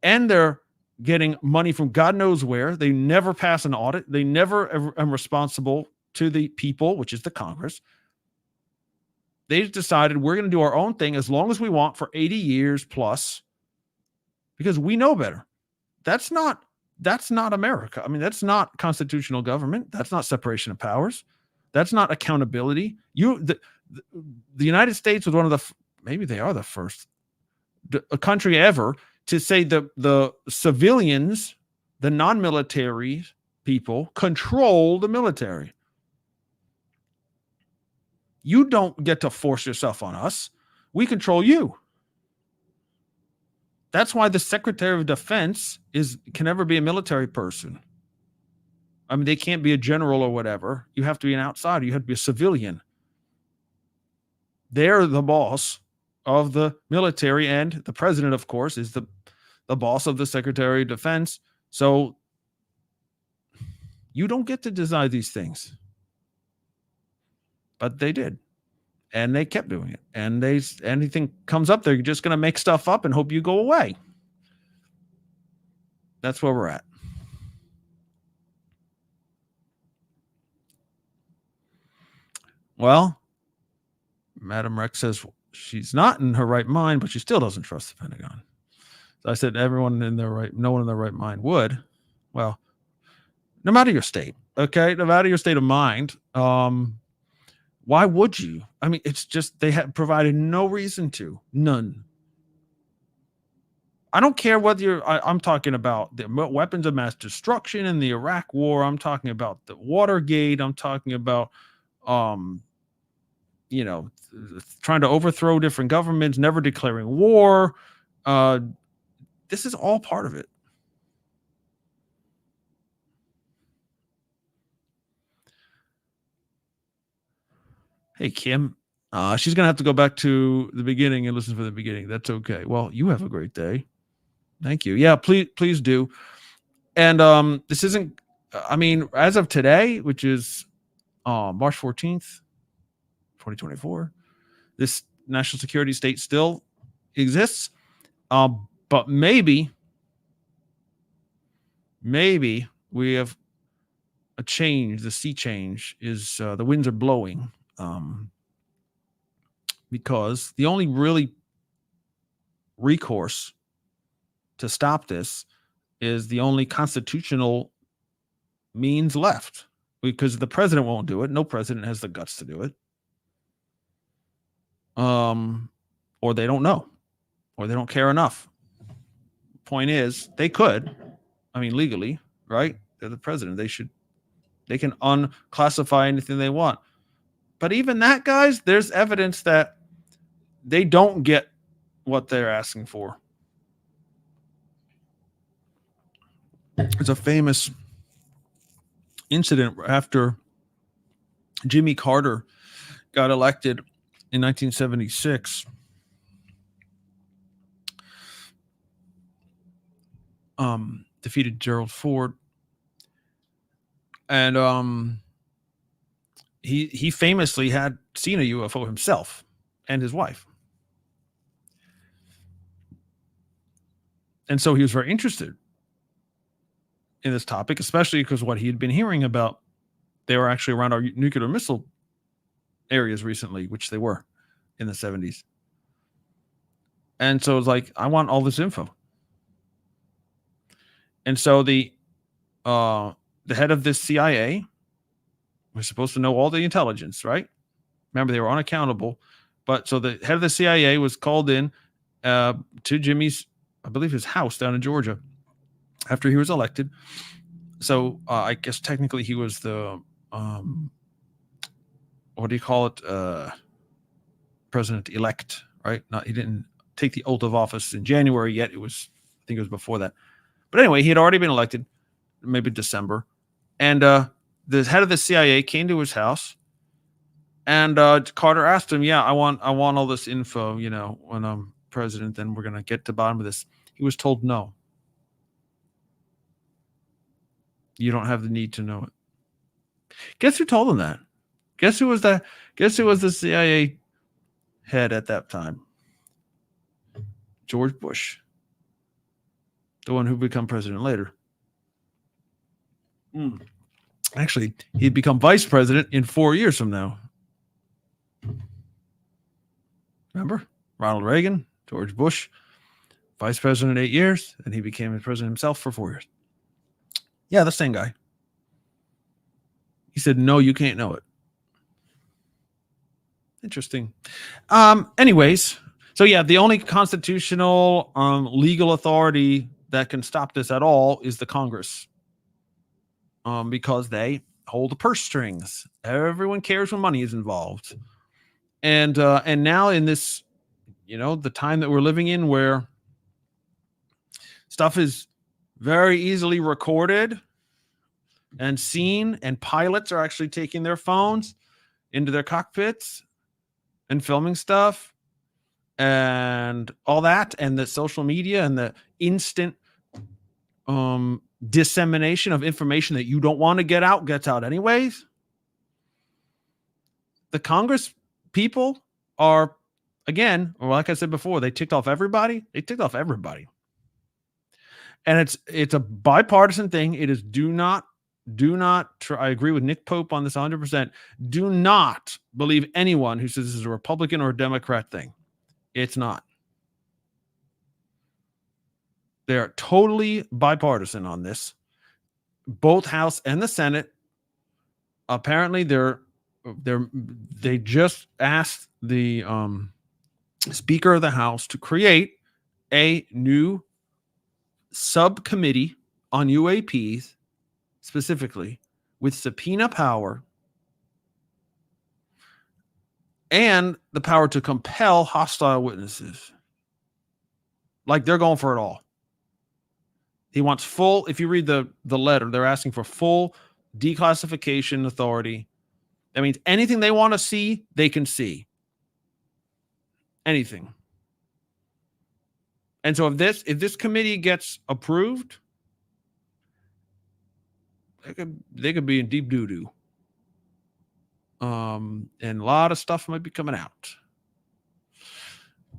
and they're getting money from God knows where. They never pass an audit. They never are responsible to the people, which is the Congress. They decided we're going to do our own thing as long as we want for 80 years plus, because we know better. That's not America. I mean, that's not constitutional government. That's not separation of powers. That's not accountability. The United States was one of the, maybe they are the first a country ever to say the civilians, the non-military people, control the military. You don't get to force yourself on us. We control you. That's why the Secretary of Defense can never be a military person. I mean, they can't be a general or whatever. You have to be an outsider. You have to be a civilian. They're the boss of the military, and the president, of course, is the boss of the Secretary of Defense. So you don't get to decide these things. But they did. And they kept doing it. And anything comes up, they're just going to make stuff up and hope you go away. That's where we're at. Well, Madam Rex says she's not in her right mind, but she still doesn't trust the Pentagon. So I said no one in their right mind would. Well, no matter your state, okay? No matter your state of mind, why would you? I mean, it's just they have provided no reason to. None. I don't care whether I'm talking about the weapons of mass destruction in the Iraq War. I'm talking about the Watergate. I'm talking about, trying to overthrow different governments, never declaring war. This is all part of it. Hey, Kim, she's going to have to go back to the beginning and listen for the beginning. That's okay. Well, you have a great day. Thank you. Yeah, please do. And this isn't, I mean, as of today, which is March 14th, 2024, this national security state still exists. But maybe we have a change. The sea change is the winds are blowing. Because the only really recourse to stop this is the only constitutional means left, because the president won't do it. No president has the guts to do it. Or they don't know, or they don't care enough. Point is, they could. I mean, legally, right? They're the president. They should They can unclassify anything they want. But even that, guys, there's evidence that they don't get what they're asking for. There's a famous incident after Jimmy Carter got elected in 1976. Defeated Gerald Ford. And he famously had seen a UFO himself and his wife. And so he was very interested in this topic, especially because what he had been hearing about, they were actually around our nuclear missile areas recently, which they were in the 70s. And so it's like, I want all this info. And so the head of this CIA was supposed to know all the intelligence, right? Remember, they were unaccountable. But so the head of the CIA was called in to Jimmy's, I believe, his house down in Georgia after he was elected. So I guess technically he was the, what do you call it? President-elect, right? He didn't take the oath of office in January yet. I think it was before that. But anyway, he had already been elected, maybe December. And the head of the CIA came to his house, and Carter asked him, "Yeah, I want all this info. When I'm president, then we're gonna get to the bottom of this." He was told, "No, you don't have the need to know it." Guess who told him that? Guess who was the CIA head at that time? George Bush, the one who would become president later. Actually, he'd become vice president in 4 years from now. Remember? Ronald Reagan, George Bush, vice president 8 years, and he became the president himself for 4 years. Yeah, the same guy. He said, "No, you can't know it." Interesting. Anyways, so yeah, the only constitutional legal authority that can stop this at all is the Congress. Because they hold the purse strings. Everyone cares when money is involved. And now in this, the time that we're living in, where stuff is very easily recorded and seen, and pilots are actually taking their phones into their cockpits and filming stuff and all that, and the social media and the instant dissemination of information that you don't want to get out gets out anyways. The Congress people are, again, like I said before, they ticked off everybody. And it's a bipartisan thing. It is do not try. I agree with Nick Pope on this 100%. Do not believe anyone who says this is a Republican or a Democrat thing. It's not. They're totally bipartisan on this. Both House and the Senate. Apparently, they just asked the Speaker of the House to create a new subcommittee on UAPs, specifically with subpoena power and the power to compel hostile witnesses. Like, they're going for it all. He wants full, if you read the letter, they're asking for full declassification authority. That means anything they want to see, they can see. Anything. And so if this committee gets approved, they could be in deep doo-doo. And a lot of stuff might be coming out.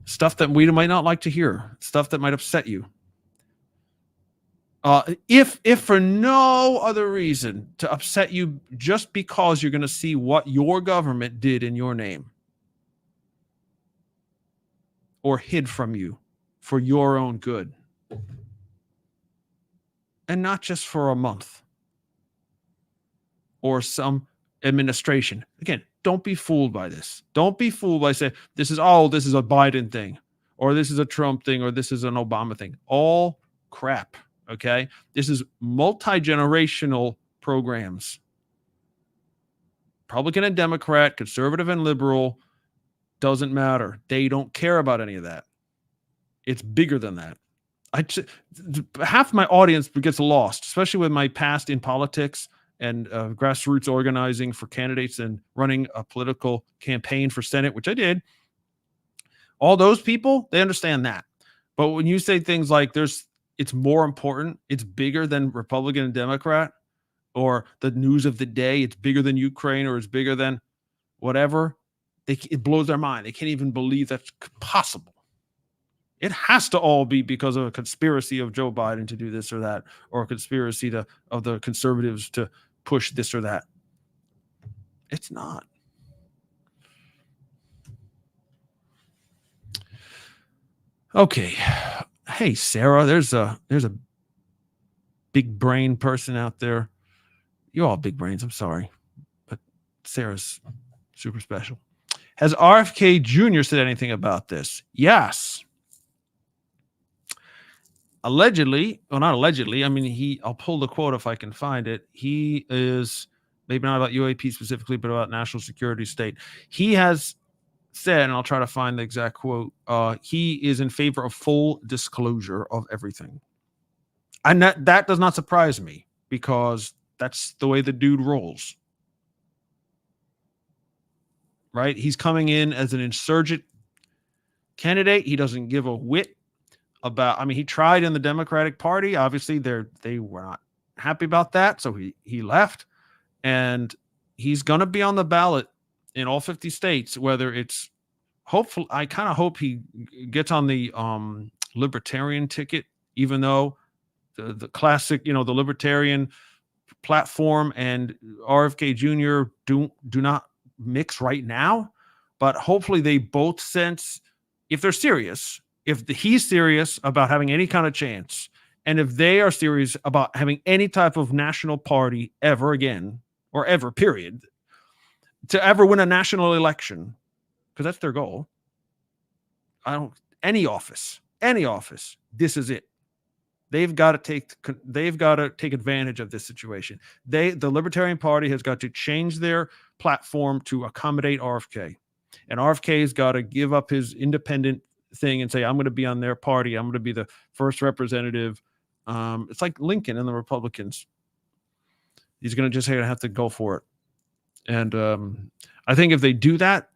Stuff that we might not like to hear. Stuff that might upset you. If for no other reason to upset you, just because you're going to see what your government did in your name or hid from you for your own good, and not just for a month or some administration. Again, don't be fooled by this. Don't be fooled by saying this is a Biden thing, or this is a Trump thing, or this is an Obama thing. All crap. Okay, this is multi-generational programs Republican and Democrat, conservative and liberal, doesn't matter. They don't care about any of that. It's bigger than that. Half my audience gets lost, especially with my past in politics and grassroots organizing for candidates and running a political campaign for Senate, which I did. All those people, they understand that. But when you say things like it's more important, it's bigger than Republican and Democrat, or the news of the day, it's bigger than Ukraine, or it's bigger than whatever, it blows their mind. They can't even believe that's possible. It has to all be because of a conspiracy of Joe Biden to do this or that, or a conspiracy of the conservatives to push this or that. It's not. Okay. Hey, Sarah, there's a big brain person out there. You're all big brains. I'm sorry, but Sarah's super special. Has RFK Jr. said anything about this? Yes. Allegedly, well, not allegedly. I mean, I'll pull the quote if I can find it. He is maybe not about UAP specifically, but about national security state. He has said, and I'll try to find the exact quote, he is in favor of full disclosure of everything. And that does not surprise me, because that's the way the dude rolls. Right? He's coming in as an insurgent candidate. He doesn't give a whit about, I mean, he tried in the Democratic Party. Obviously, they were not happy about that, so he left. And he's going to be on the ballot in all 50 states, whether it's hopeful. I kind of hope he gets on the libertarian ticket, even though the classic, the libertarian platform and RFK Jr. do not mix right now. But hopefully they both sense, if they're serious, if he's serious about having any kind of chance, and if they are serious about having any type of national party ever again, or ever, period, to ever win a national election, because that's their goal. Any office, this is it. They've got to take advantage of this situation. The Libertarian Party has got to change their platform to accommodate RFK. And RFK's got to give up his independent thing and say, I'm going to be on their party. I'm going to be the first representative. It's like Lincoln and the Republicans. He's going to just have to go for it. And I think if they do that,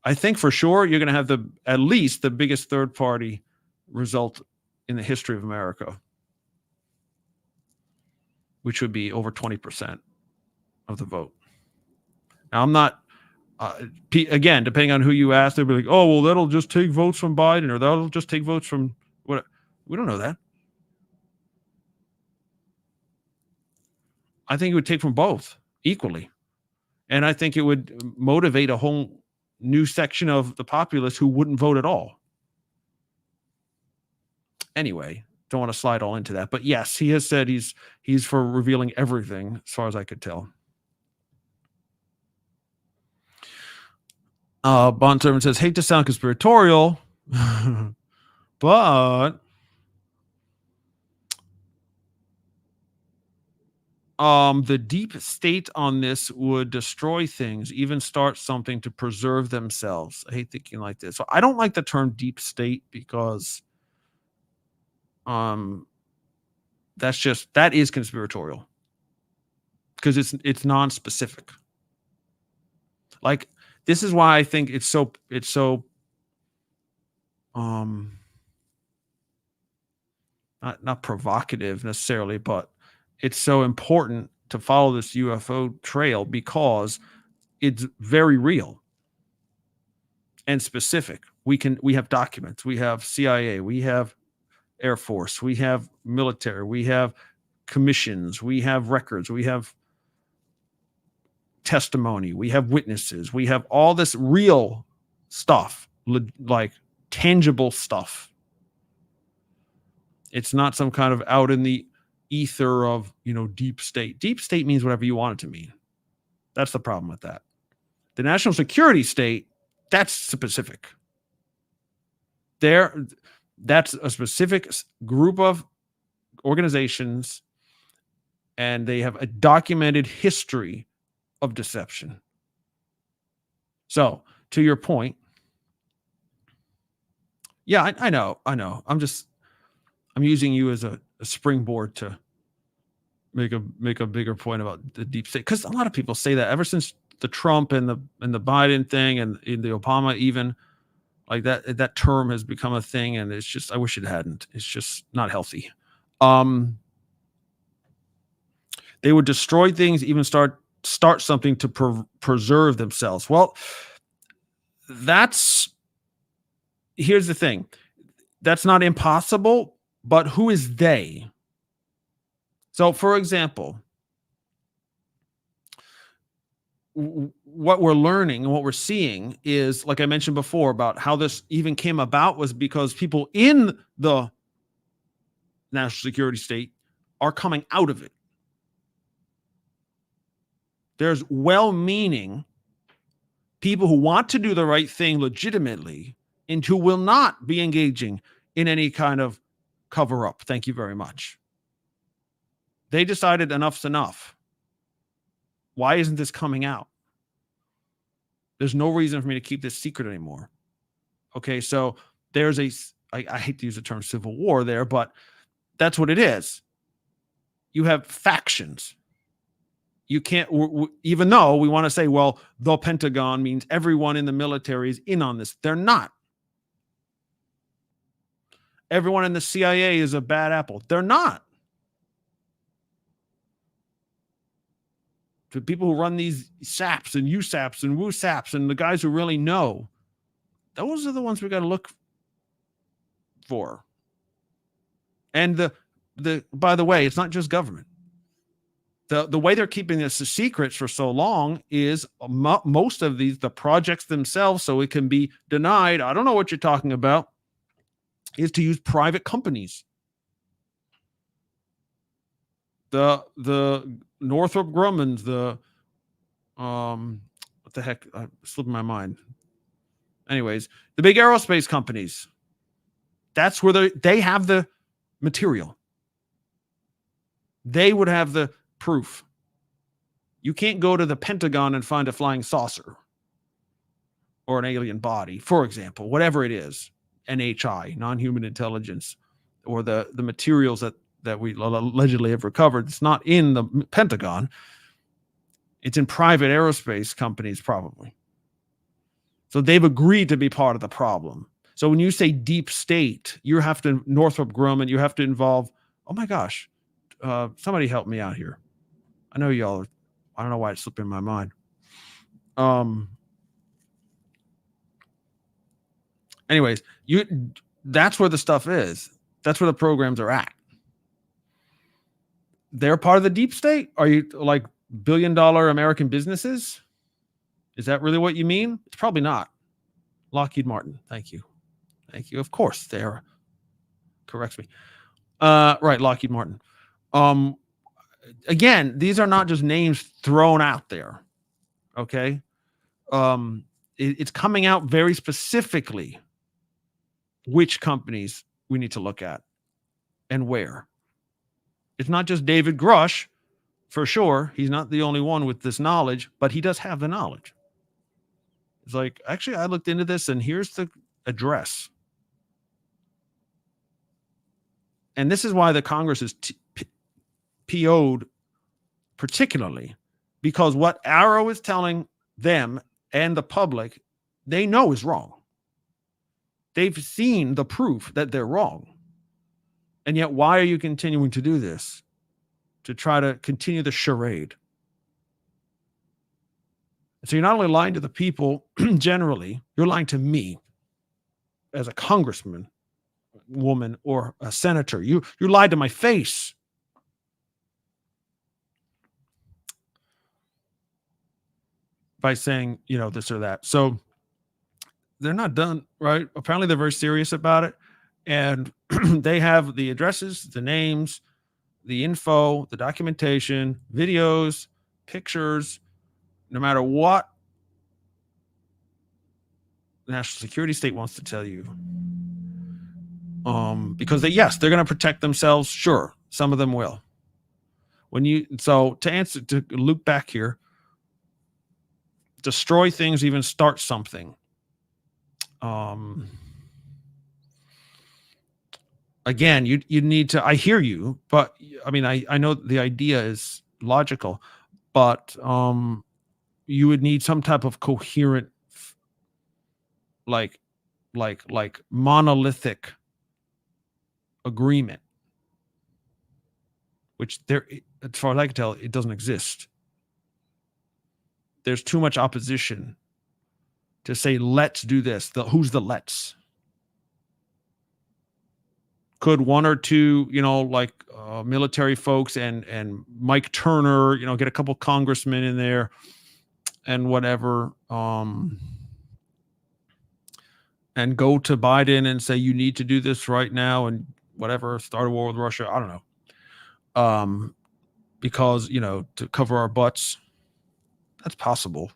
I think for sure you're going to have at least the biggest third party result in the history of America, which would be over 20% of the vote. Now, I'm not, again, depending on who you ask, they'll be like, oh, well, that'll just take votes from Biden, or that'll just take votes from what? We don't know that. I think it would take from both equally. And I think it would motivate a whole new section of the populace who wouldn't vote at all. Anyway, don't want to slide all into that. But yes, he has said he's for revealing everything, as far as I could tell. Bond Servant says, hate to sound conspiratorial, but the deep state on this would destroy things, even start something to preserve themselves. I hate thinking like this. So I don't like the term deep state, because that is conspiratorial, because it's non-specific. Like, this is why I think it's so not provocative necessarily, but it's so important to follow this UFO trail, because it's very real and specific. We have documents, we have CIA, we have Air Force, we have military, we have commissions, we have records, we have testimony, we have witnesses, we have all this real stuff, like tangible stuff. It's not some kind of out in the ether of, deep state. Deep state means whatever you want it to mean. That's the problem with that. The national security state, that's specific. That's a specific group of organizations, and they have a documented history of deception. So, to your point, yeah, I know. I'm using you as a springboard to make a bigger point about the deep state, because a lot of people say that ever since the Trump and the Biden thing and the Obama, even like that term has become a thing, and it's just, I wish it hadn't. It's just not healthy. They would destroy things, even start something to preserve themselves. Well, here's the thing. That's not impossible, but who is they? So, for example, what we're learning and what we're seeing is, like I mentioned before, about how this even came about was because people in the national security state are coming out of it. There's well-meaning people who want to do the right thing legitimately and who will not be engaging in any kind of cover-up. Thank you very much. They decided enough's enough. Why isn't this coming out? There's no reason for me to keep this secret anymore. Okay, so there's I hate to use the term civil war there, but that's what it is. You have factions. You can't, even though we want to say, well, the Pentagon means everyone in the military is in on this. They're not. Everyone in the CIA is a bad apple. They're not. The people who run these SAPs and USAPs and WooSAPs and the guys who really know, those are the ones we got to look for. And by the way, it's not just government. The way they're keeping this a secret for so long is most of the projects themselves, so it can be denied. I don't know what you're talking about. Is to use private companies. The Northrop Grumman's, what the heck? Slipped my mind. Anyways, the big aerospace companies. That's where they have the material. They would have the proof. You can't go to the Pentagon and find a flying saucer or an alien body, for example, whatever it is, NHI, non-human intelligence, or the materials that we allegedly have recovered. It's not in the Pentagon. It's in private aerospace companies, probably. So they've agreed to be part of the problem. So when you say deep state, you have to, Northrop Grumman, you have to involve, oh my gosh, somebody help me out here. I know y'all are, I don't know why it's slipping my mind. Anyways, that's where the stuff is. That's where the programs are at. They're part of the deep state? Are you like billion-dollar American businesses? Is that really what you mean? It's probably not. Lockheed Martin. Thank you. Thank you. Of course, they're, corrects me. Right, Lockheed Martin. Again, these are not just names thrown out there. Okay? It's coming out very specifically which companies we need to look at and where. It's not just David Grush, for sure. He's not the only one with this knowledge, but he does have the knowledge. It's like, actually, I looked into this, and here's the address. And this is why the Congress is PO'd particularly, because what Arrow is telling them and the public, they know is wrong. They've seen the proof that they're wrong. And yet, why are you continuing to do this? To try to continue the charade. So you're not only lying to the people generally, you're lying to me as a congressman, woman, or a senator. You lied to my face. By saying, this or that. So they're not done, right? Apparently they're very serious about it. And they have the addresses, the names, the info, the documentation, videos, pictures, no matter what the national security state wants to tell you. Because they're going to protect themselves. Sure. Some of them will. To loop back here, destroy things, even start something. Again, you need to, I hear you, but I mean, I know the idea is logical, but you would need some type of coherent, like monolithic agreement, which there, as far as I can tell, it doesn't exist. There's too much opposition to say, let's do this. Who's the let's? Could one or two, military folks and Mike Turner, get a couple congressmen in there and whatever, and go to Biden and say, you need to do this right now and whatever, start a war with Russia. I don't know. Because, to cover our butts, that's possible.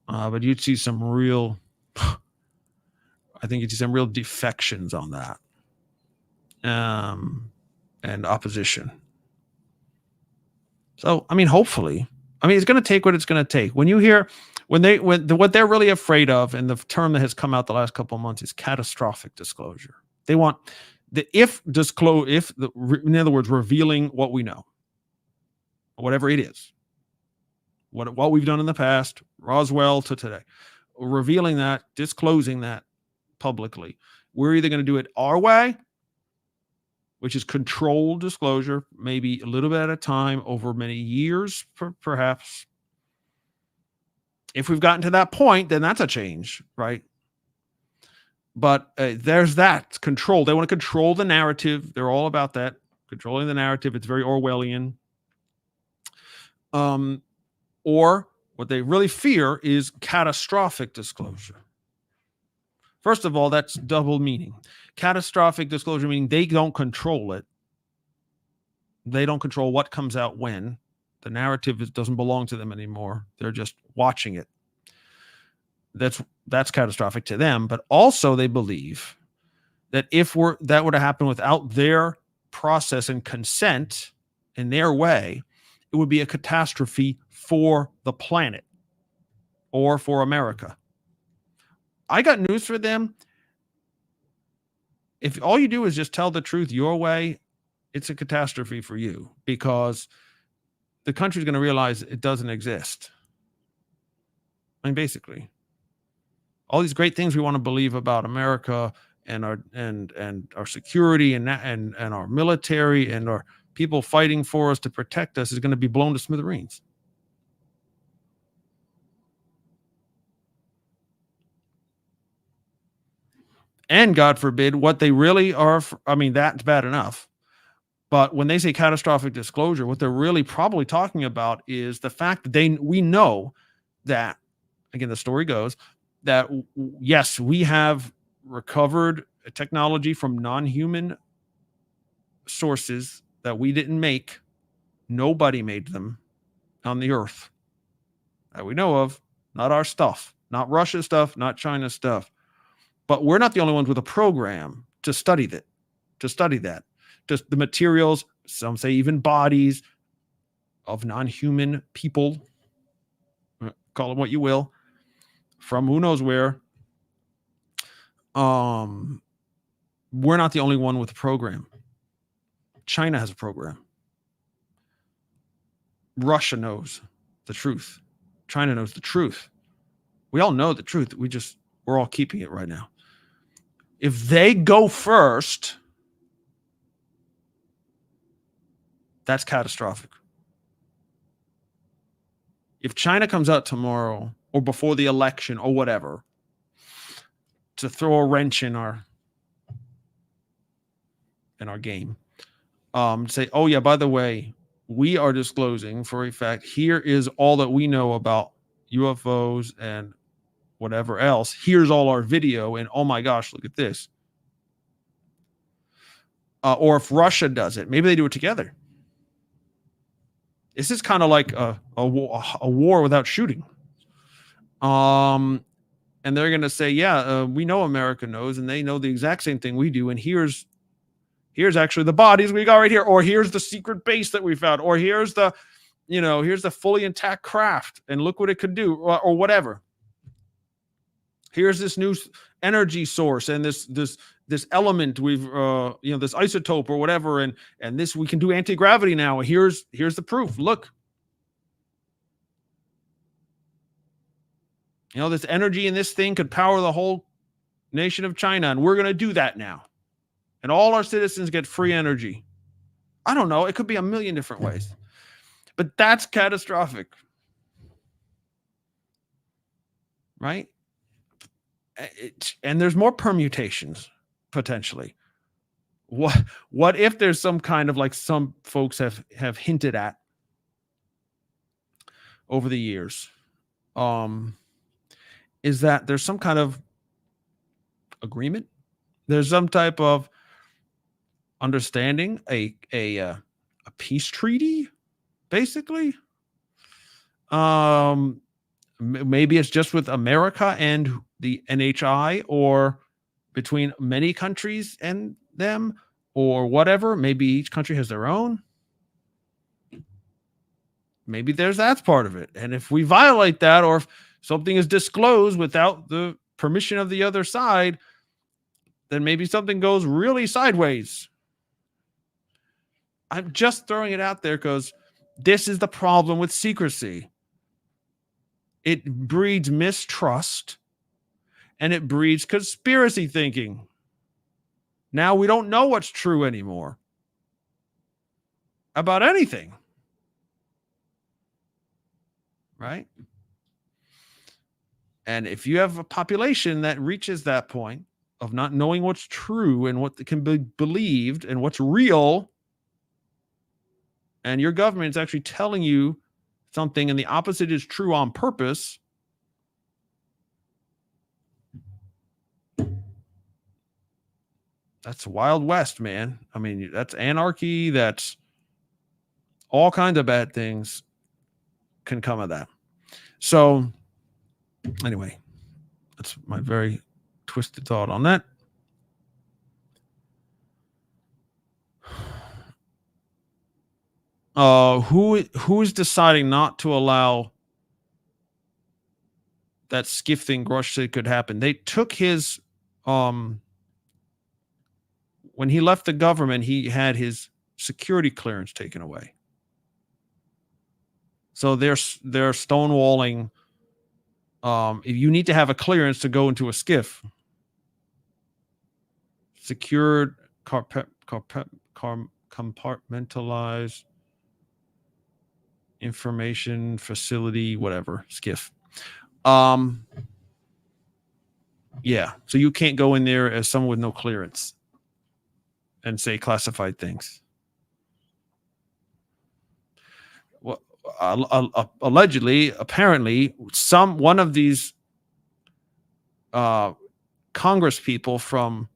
But you'd see some real, I think you'd see some real defections on that. And opposition. So, I mean, hopefully, it's going to take what it's going to take. When you hear, what they're really afraid of, and the term that has come out the last couple of months is catastrophic disclosure. They want in other words, revealing what we know, whatever it is, what we've done in the past, Roswell to today, revealing that, disclosing that publicly. We're either going to do it our way, which is controlled disclosure, maybe a little bit at a time over many years, perhaps. If we've gotten to that point, then that's a change, right? But there's that control. They want to control the narrative. They're all about that, controlling the narrative. It's very Orwellian. Or what they really fear is catastrophic disclosure. First of all, that's double meaning. Catastrophic disclosure meaning they don't control it. They don't control what comes out when. The narrative doesn't belong to them anymore. They're just watching it. That's catastrophic to them. But also they believe that if that were to happen without their process and consent in their way, it would be a catastrophe for the planet or for America. I got news for them. If all you do is just tell the truth your way, it's a catastrophe for you, because the country's going to realize it doesn't exist. I mean, basically, all these great things we want to believe about America and our security and our military and our people fighting for us to protect us is going to be blown to smithereens. And God forbid, what they really are, that's bad enough. But when they say catastrophic disclosure, what they're really probably talking about is the fact that we know that, again, the story goes that, yes, we have recovered technology from non-human sources that we didn't make. Nobody made them on the earth that we know of. Not our stuff, not Russia stuff, not China stuff. But we're not the only ones with a program to study that. Just the materials, some say even bodies of non-human people, call them what you will, from who knows where. We're not the only one with a program. China has a program. Russia knows the truth. China knows the truth. We all know the truth. We're all keeping it right now. If they go first, that's catastrophic. If China comes out tomorrow or before the election or whatever to throw a wrench in our game, say, oh yeah, by the way, we are disclosing for a fact, here is all that we know about UFOs and whatever else. Here's all our video, and oh my gosh, look at this. Or if Russia does it, maybe they do it together. This is kind of like a war without shooting. And they're going to say, yeah, we know America knows, and they know the exact same thing we do. And here's actually the bodies we got right here, or here's the secret base that we found, or here's the here's the fully intact craft, and look what it could do, or whatever. Here's this new energy source, and this element we've this isotope or whatever, and this, we can do anti-gravity now. Here's the proof. Look, this energy in this thing could power the whole nation of China, and we're going to do that now, and all our citizens get free energy. I don't know, it could be a million different ways, but that's catastrophic, right? And there's more permutations potentially. What if there's some kind of, like some folks have hinted at over the years, is that there's some kind of agreement, there's some type of understanding, a peace treaty, basically. Maybe it's just with America and the NHI, or between many countries and them, or whatever. Maybe each country has their own. Maybe that's part of it. And if we violate that, or if something is disclosed without the permission of the other side, then maybe something goes really sideways. I'm just throwing it out there because this is the problem with secrecy. It breeds mistrust, and it breeds conspiracy thinking. Now we don't know what's true anymore about anything, right? And if you have a population that reaches that point of not knowing what's true and what can be believed and what's real, and your government is actually telling you something and the opposite is true on purpose, that's Wild West, man. I mean, that's anarchy. That's all kinds of bad things can come of that. So anyway, that's my very twisted thought on that. Who is deciding not to allow that skiff thing Grush said could happen? They took his when he left the government, he had his security clearance taken away. So they're stonewalling. If you need to have a clearance to go into a skiff, secured, compartmentalized information facility, whatever, skiff. Yeah, so you can't go in there as someone with no clearance and say classified things. Well, allegedly, apparently, one of these Congress people from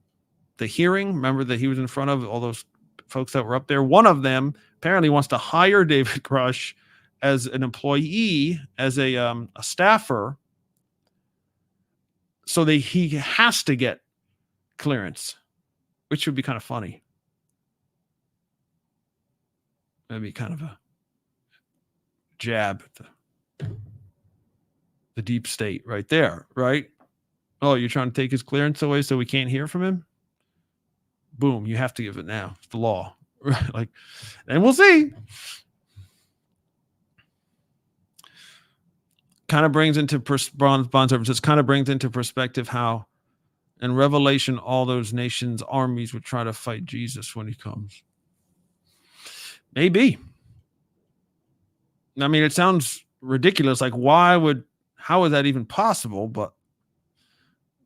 the hearing, remember that he was in front of all those folks that were up there, one of them apparently wants to hire David Grush as an employee, as a staffer, so that he has to get clearance, which would be kind of funny. That'd be kind of a jab at the deep state right there, right? Oh, you're trying to take his clearance away so we can't hear from him? Boom, you have to give it now. It's the law. Like, and we'll see. Kind of brings into bond services, kind of brings into perspective how in Revelation all those nations' armies would try to fight Jesus when he comes. Maybe. I mean, it sounds ridiculous. Like, how is that even possible? But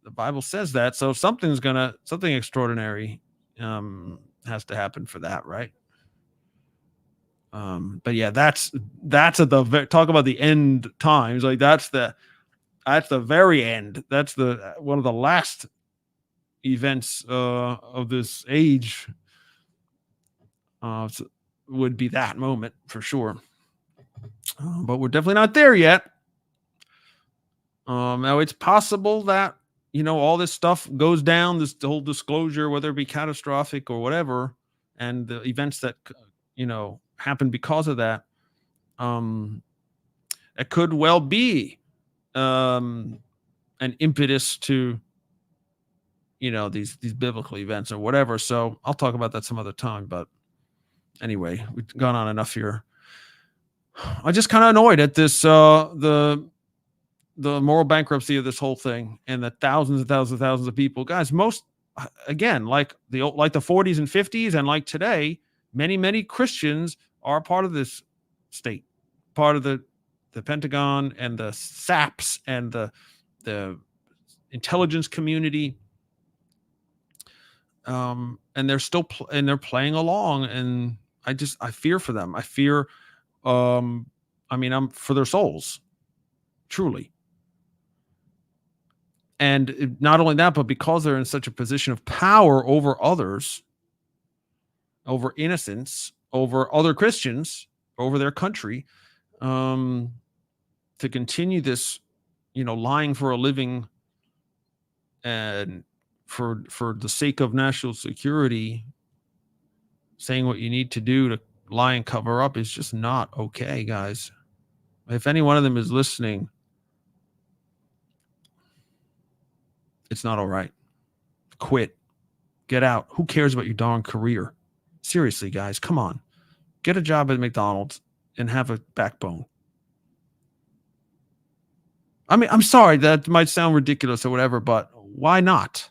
the Bible says that, so something extraordinary has to happen for that, right? But yeah, that's at the talk about the end times. Like that's the very end. That's the one of the last events of this age. Would be that moment for sure. But we're definitely not there yet. Now it's possible that all this stuff goes down, this whole disclosure, whether it be catastrophic or whatever, and the events that happen because of that It could well be an impetus to, these biblical events or whatever. So I'll talk about that some other time. But anyway, we've gone on enough here. I'm just kind of annoyed at this the moral bankruptcy of this whole thing, and the thousands and thousands and thousands of people. Guys, most, again, like the 40s and 50s, and like today, many Christians are part of this state, part of the Pentagon and the SAPs and the intelligence community. And they're still and they're playing along, and I fear for them. I fear, I'm for their souls, truly. And not only that, but because they're in such a position of power over others, over innocents, over other Christians, over their country, to continue this, lying for a living, and for the sake of national security, saying what you need to do to lie and cover up is just not okay, guys. If any one of them is listening, it's not all right. Quit. Get out. Who cares about your darn career? Seriously, guys, come on. Get a job at McDonald's and have a backbone. I'm sorry, that might sound ridiculous or whatever, but why not?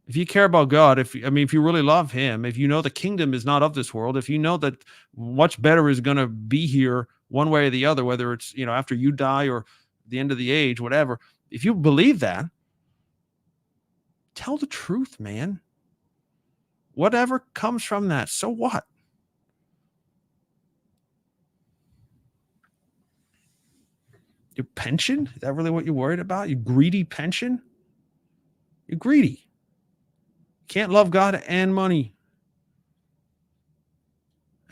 If you care about God, if you really love him, if you know the kingdom is not of this world, if you know that much better is going to be here one way or the other, whether it's, after you die or the end of the age, whatever, if you believe that, tell the truth, man. Whatever comes from that, so what? Your pension? Is that really what you're worried about? You greedy pension? You're greedy. Can't love God and money.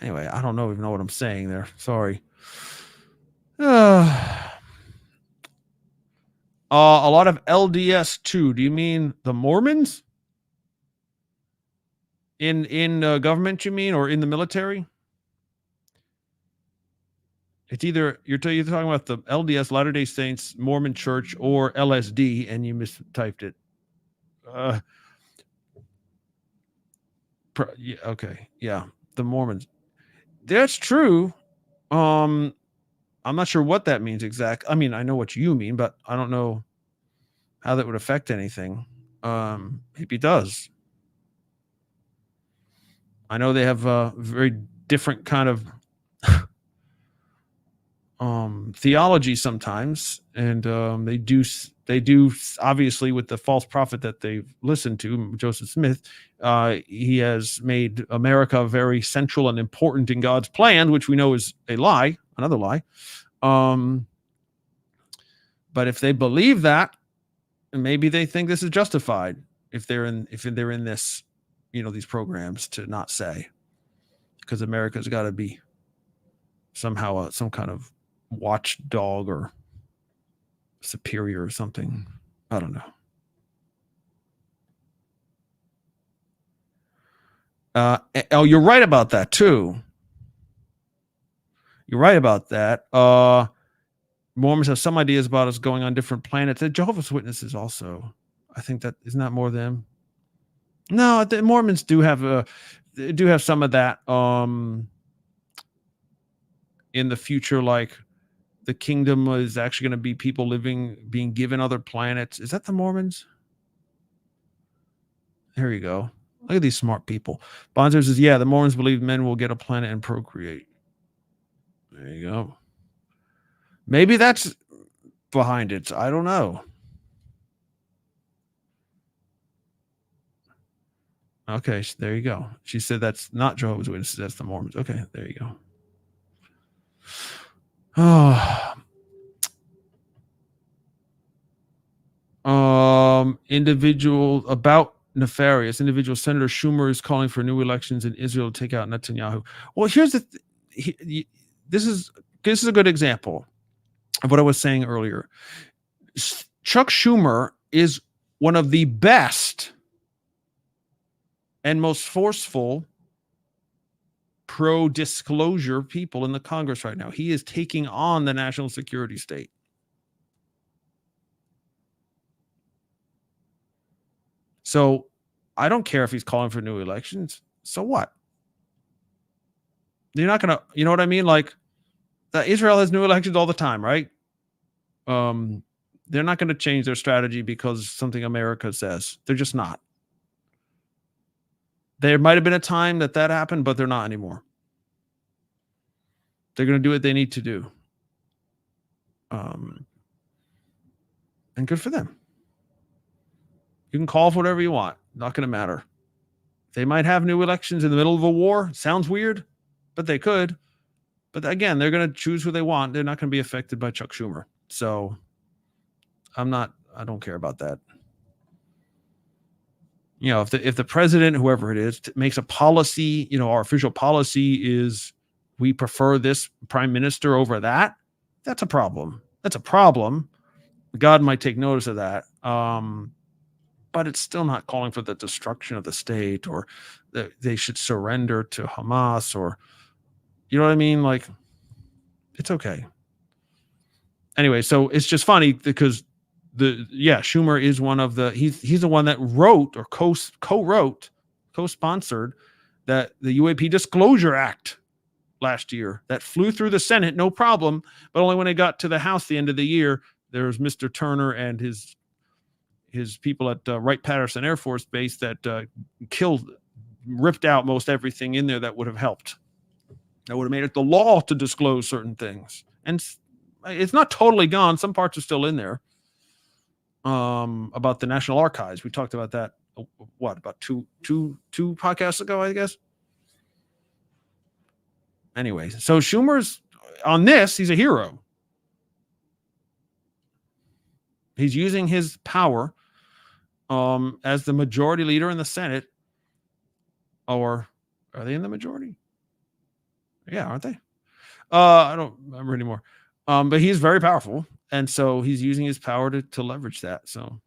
Anyway, I don't even know what I'm saying there. Sorry. A lot of LDS too. Do you mean the Mormons? In government, you mean, or in the military? It's either you're talking about the LDS, Latter-day Saints, Mormon Church, or LSD, and you mistyped it. Okay, yeah, the Mormons. That's true. I'm not sure what that means exactly. I know what you mean, but I don't know how that would affect anything. Maybe it does. I know they have a very different kind of theology sometimes, and they do obviously, with the false prophet that they've listened to, Joseph Smith. He has made America very central and important in God's plan, which we know is a lie, another lie. But if they believe that, maybe they think this is justified if they're in this, these programs, to not say, because America's got to be somehow some kind of watchdog or superior or something. I don't know. You're right about that too. You're right about that. Mormons have some ideas about us going on different planets. The Jehovah's Witnesses also. I think that isn't that more them. No, the Mormons do have some of that. In the future, like the kingdom is actually going to be people being given other planets. Is that the Mormons? There you go. Look at these smart people. Bonzer says, yeah, the Mormons believe men will get a planet and procreate. There you go. Maybe that's behind it. I don't know. Okay, there you go. She said that's not Jehovah's Witnesses, that's the Mormons. Okay, there you go. Individual about nefarious. Individual Senator Schumer is calling for new elections in Israel to take out Netanyahu. Well, here's this is a good example of what I was saying earlier. Chuck Schumer is one of the best and most forceful pro-disclosure people in the Congress right now. He is taking on the national security state. So I don't care if he's calling for new elections. So what? You're not going to, you know what I mean? Like, Israel has new elections all the time, right? They're not going to change their strategy because something America says. They're just not. There might have been a time that happened, but they're not anymore. They're going to do what they need to do. And good for them. You can call for whatever you want. Not going to matter. They might have new elections in the middle of a war. Sounds weird, but they could. But again, they're going to choose who they want. They're not going to be affected by Chuck Schumer. So I don't care about that. You know, if the president, whoever it is, makes a policy, you know, our official policy is we prefer this prime minister over that, that's a problem. That's a problem. God might take notice of that. But it's still not calling for the destruction of the state or that they should surrender to Hamas or, you know what I mean? Like, it's okay. Anyway, so it's just funny because Schumer is one of the, he's the one that wrote or co-sponsored that the UAP Disclosure Act last year that flew through the Senate, no problem. But only when it got to the House the end of the year, there's Mr. Turner and his people at Wright-Patterson Air Force Base that ripped out most everything in there that would have helped. That would have made it the law to disclose certain things. And it's not totally gone. Some parts are still in there. About the National Archives. We talked about that, about two podcasts ago, I guess. Anyway, so Schumer's on this, he's a hero. He's using his power as the majority leader in the Senate. Or are they in the majority? Yeah, aren't they? I don't remember anymore. But he's very powerful. And so he's using his power to leverage that. So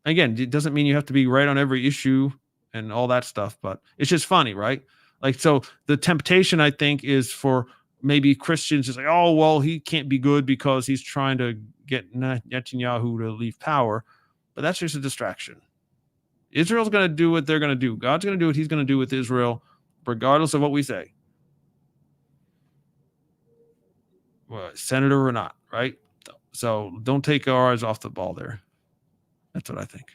again, it doesn't mean you have to be right on every issue and all that stuff, but it's just funny, right? Like, so the temptation, I think, is for maybe Christians to say, oh, well, he can't be good because he's trying to get Netanyahu to leave power. But that's just a distraction. Israel's going to do what they're going to do. God's going to do what he's going to do with Israel, regardless of what we say. Well, senator or not, right? So don't take our eyes off the ball there. That's what I think.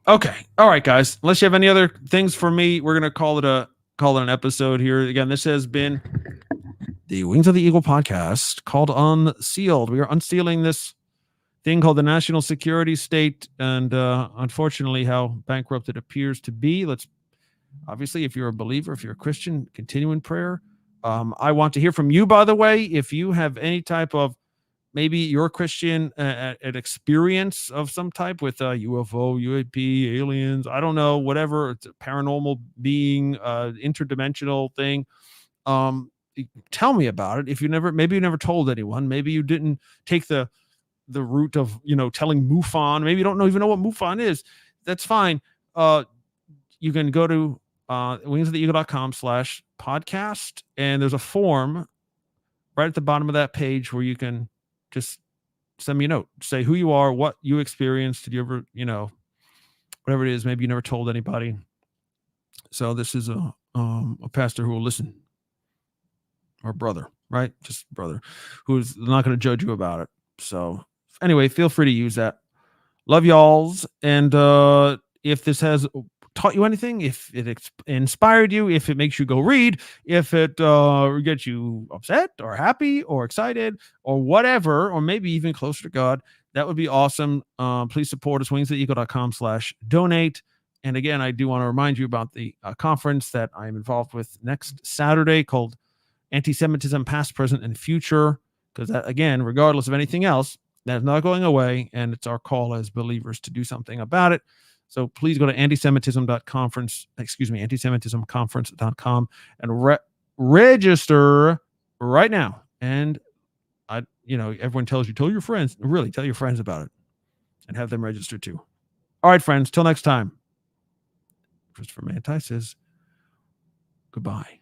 Okay. All right, guys. Unless you have any other things for me, we're going to call it an episode here. Again, this has been the Wings of the Eagle podcast called Unsealed. We are unsealing this thing called the national security state, and unfortunately how bankrupt it appears to be. Obviously, if you're a believer, if you're a Christian, continue in prayer. I want to hear from you, by the way. If you have any type of, maybe you're Christian, an experience of some type with UFO, UAP, aliens, I don't know, whatever, it's a paranormal being, interdimensional thing. Tell me about it. If maybe you never told anyone, maybe you didn't take the route of, telling MUFON. Maybe you don't even know what MUFON is. That's fine. You can go to wingsoftheeagle.com/podcast, and there's a form right at the bottom of that page where you can just send me a note, say who you are, what you experienced. Did you ever, whatever it is, maybe you never told anybody. So this is a pastor who will listen, or brother, right? Just brother, who's not going to judge you about it. So anyway, feel free to use that. Love y'alls. And if this has taught you anything, if it inspired you, if it makes you go read, if it gets you upset or happy or excited or whatever, or maybe even closer to God, that would be awesome. Please support us, wingsoftheeagle.com/donate. And again, I do want to remind you about the conference that I'm involved with next Saturday called Anti-Semitism, Past, Present, and Future. Because that, again, regardless of anything else, that's not going away, and it's our call as believers to do something about it. So please go to antisemitismconference.com and register right now. And everyone tells you, tell your friends, really tell your friends about it and have them register too. All right, friends, till next time. Christopher Manti says goodbye.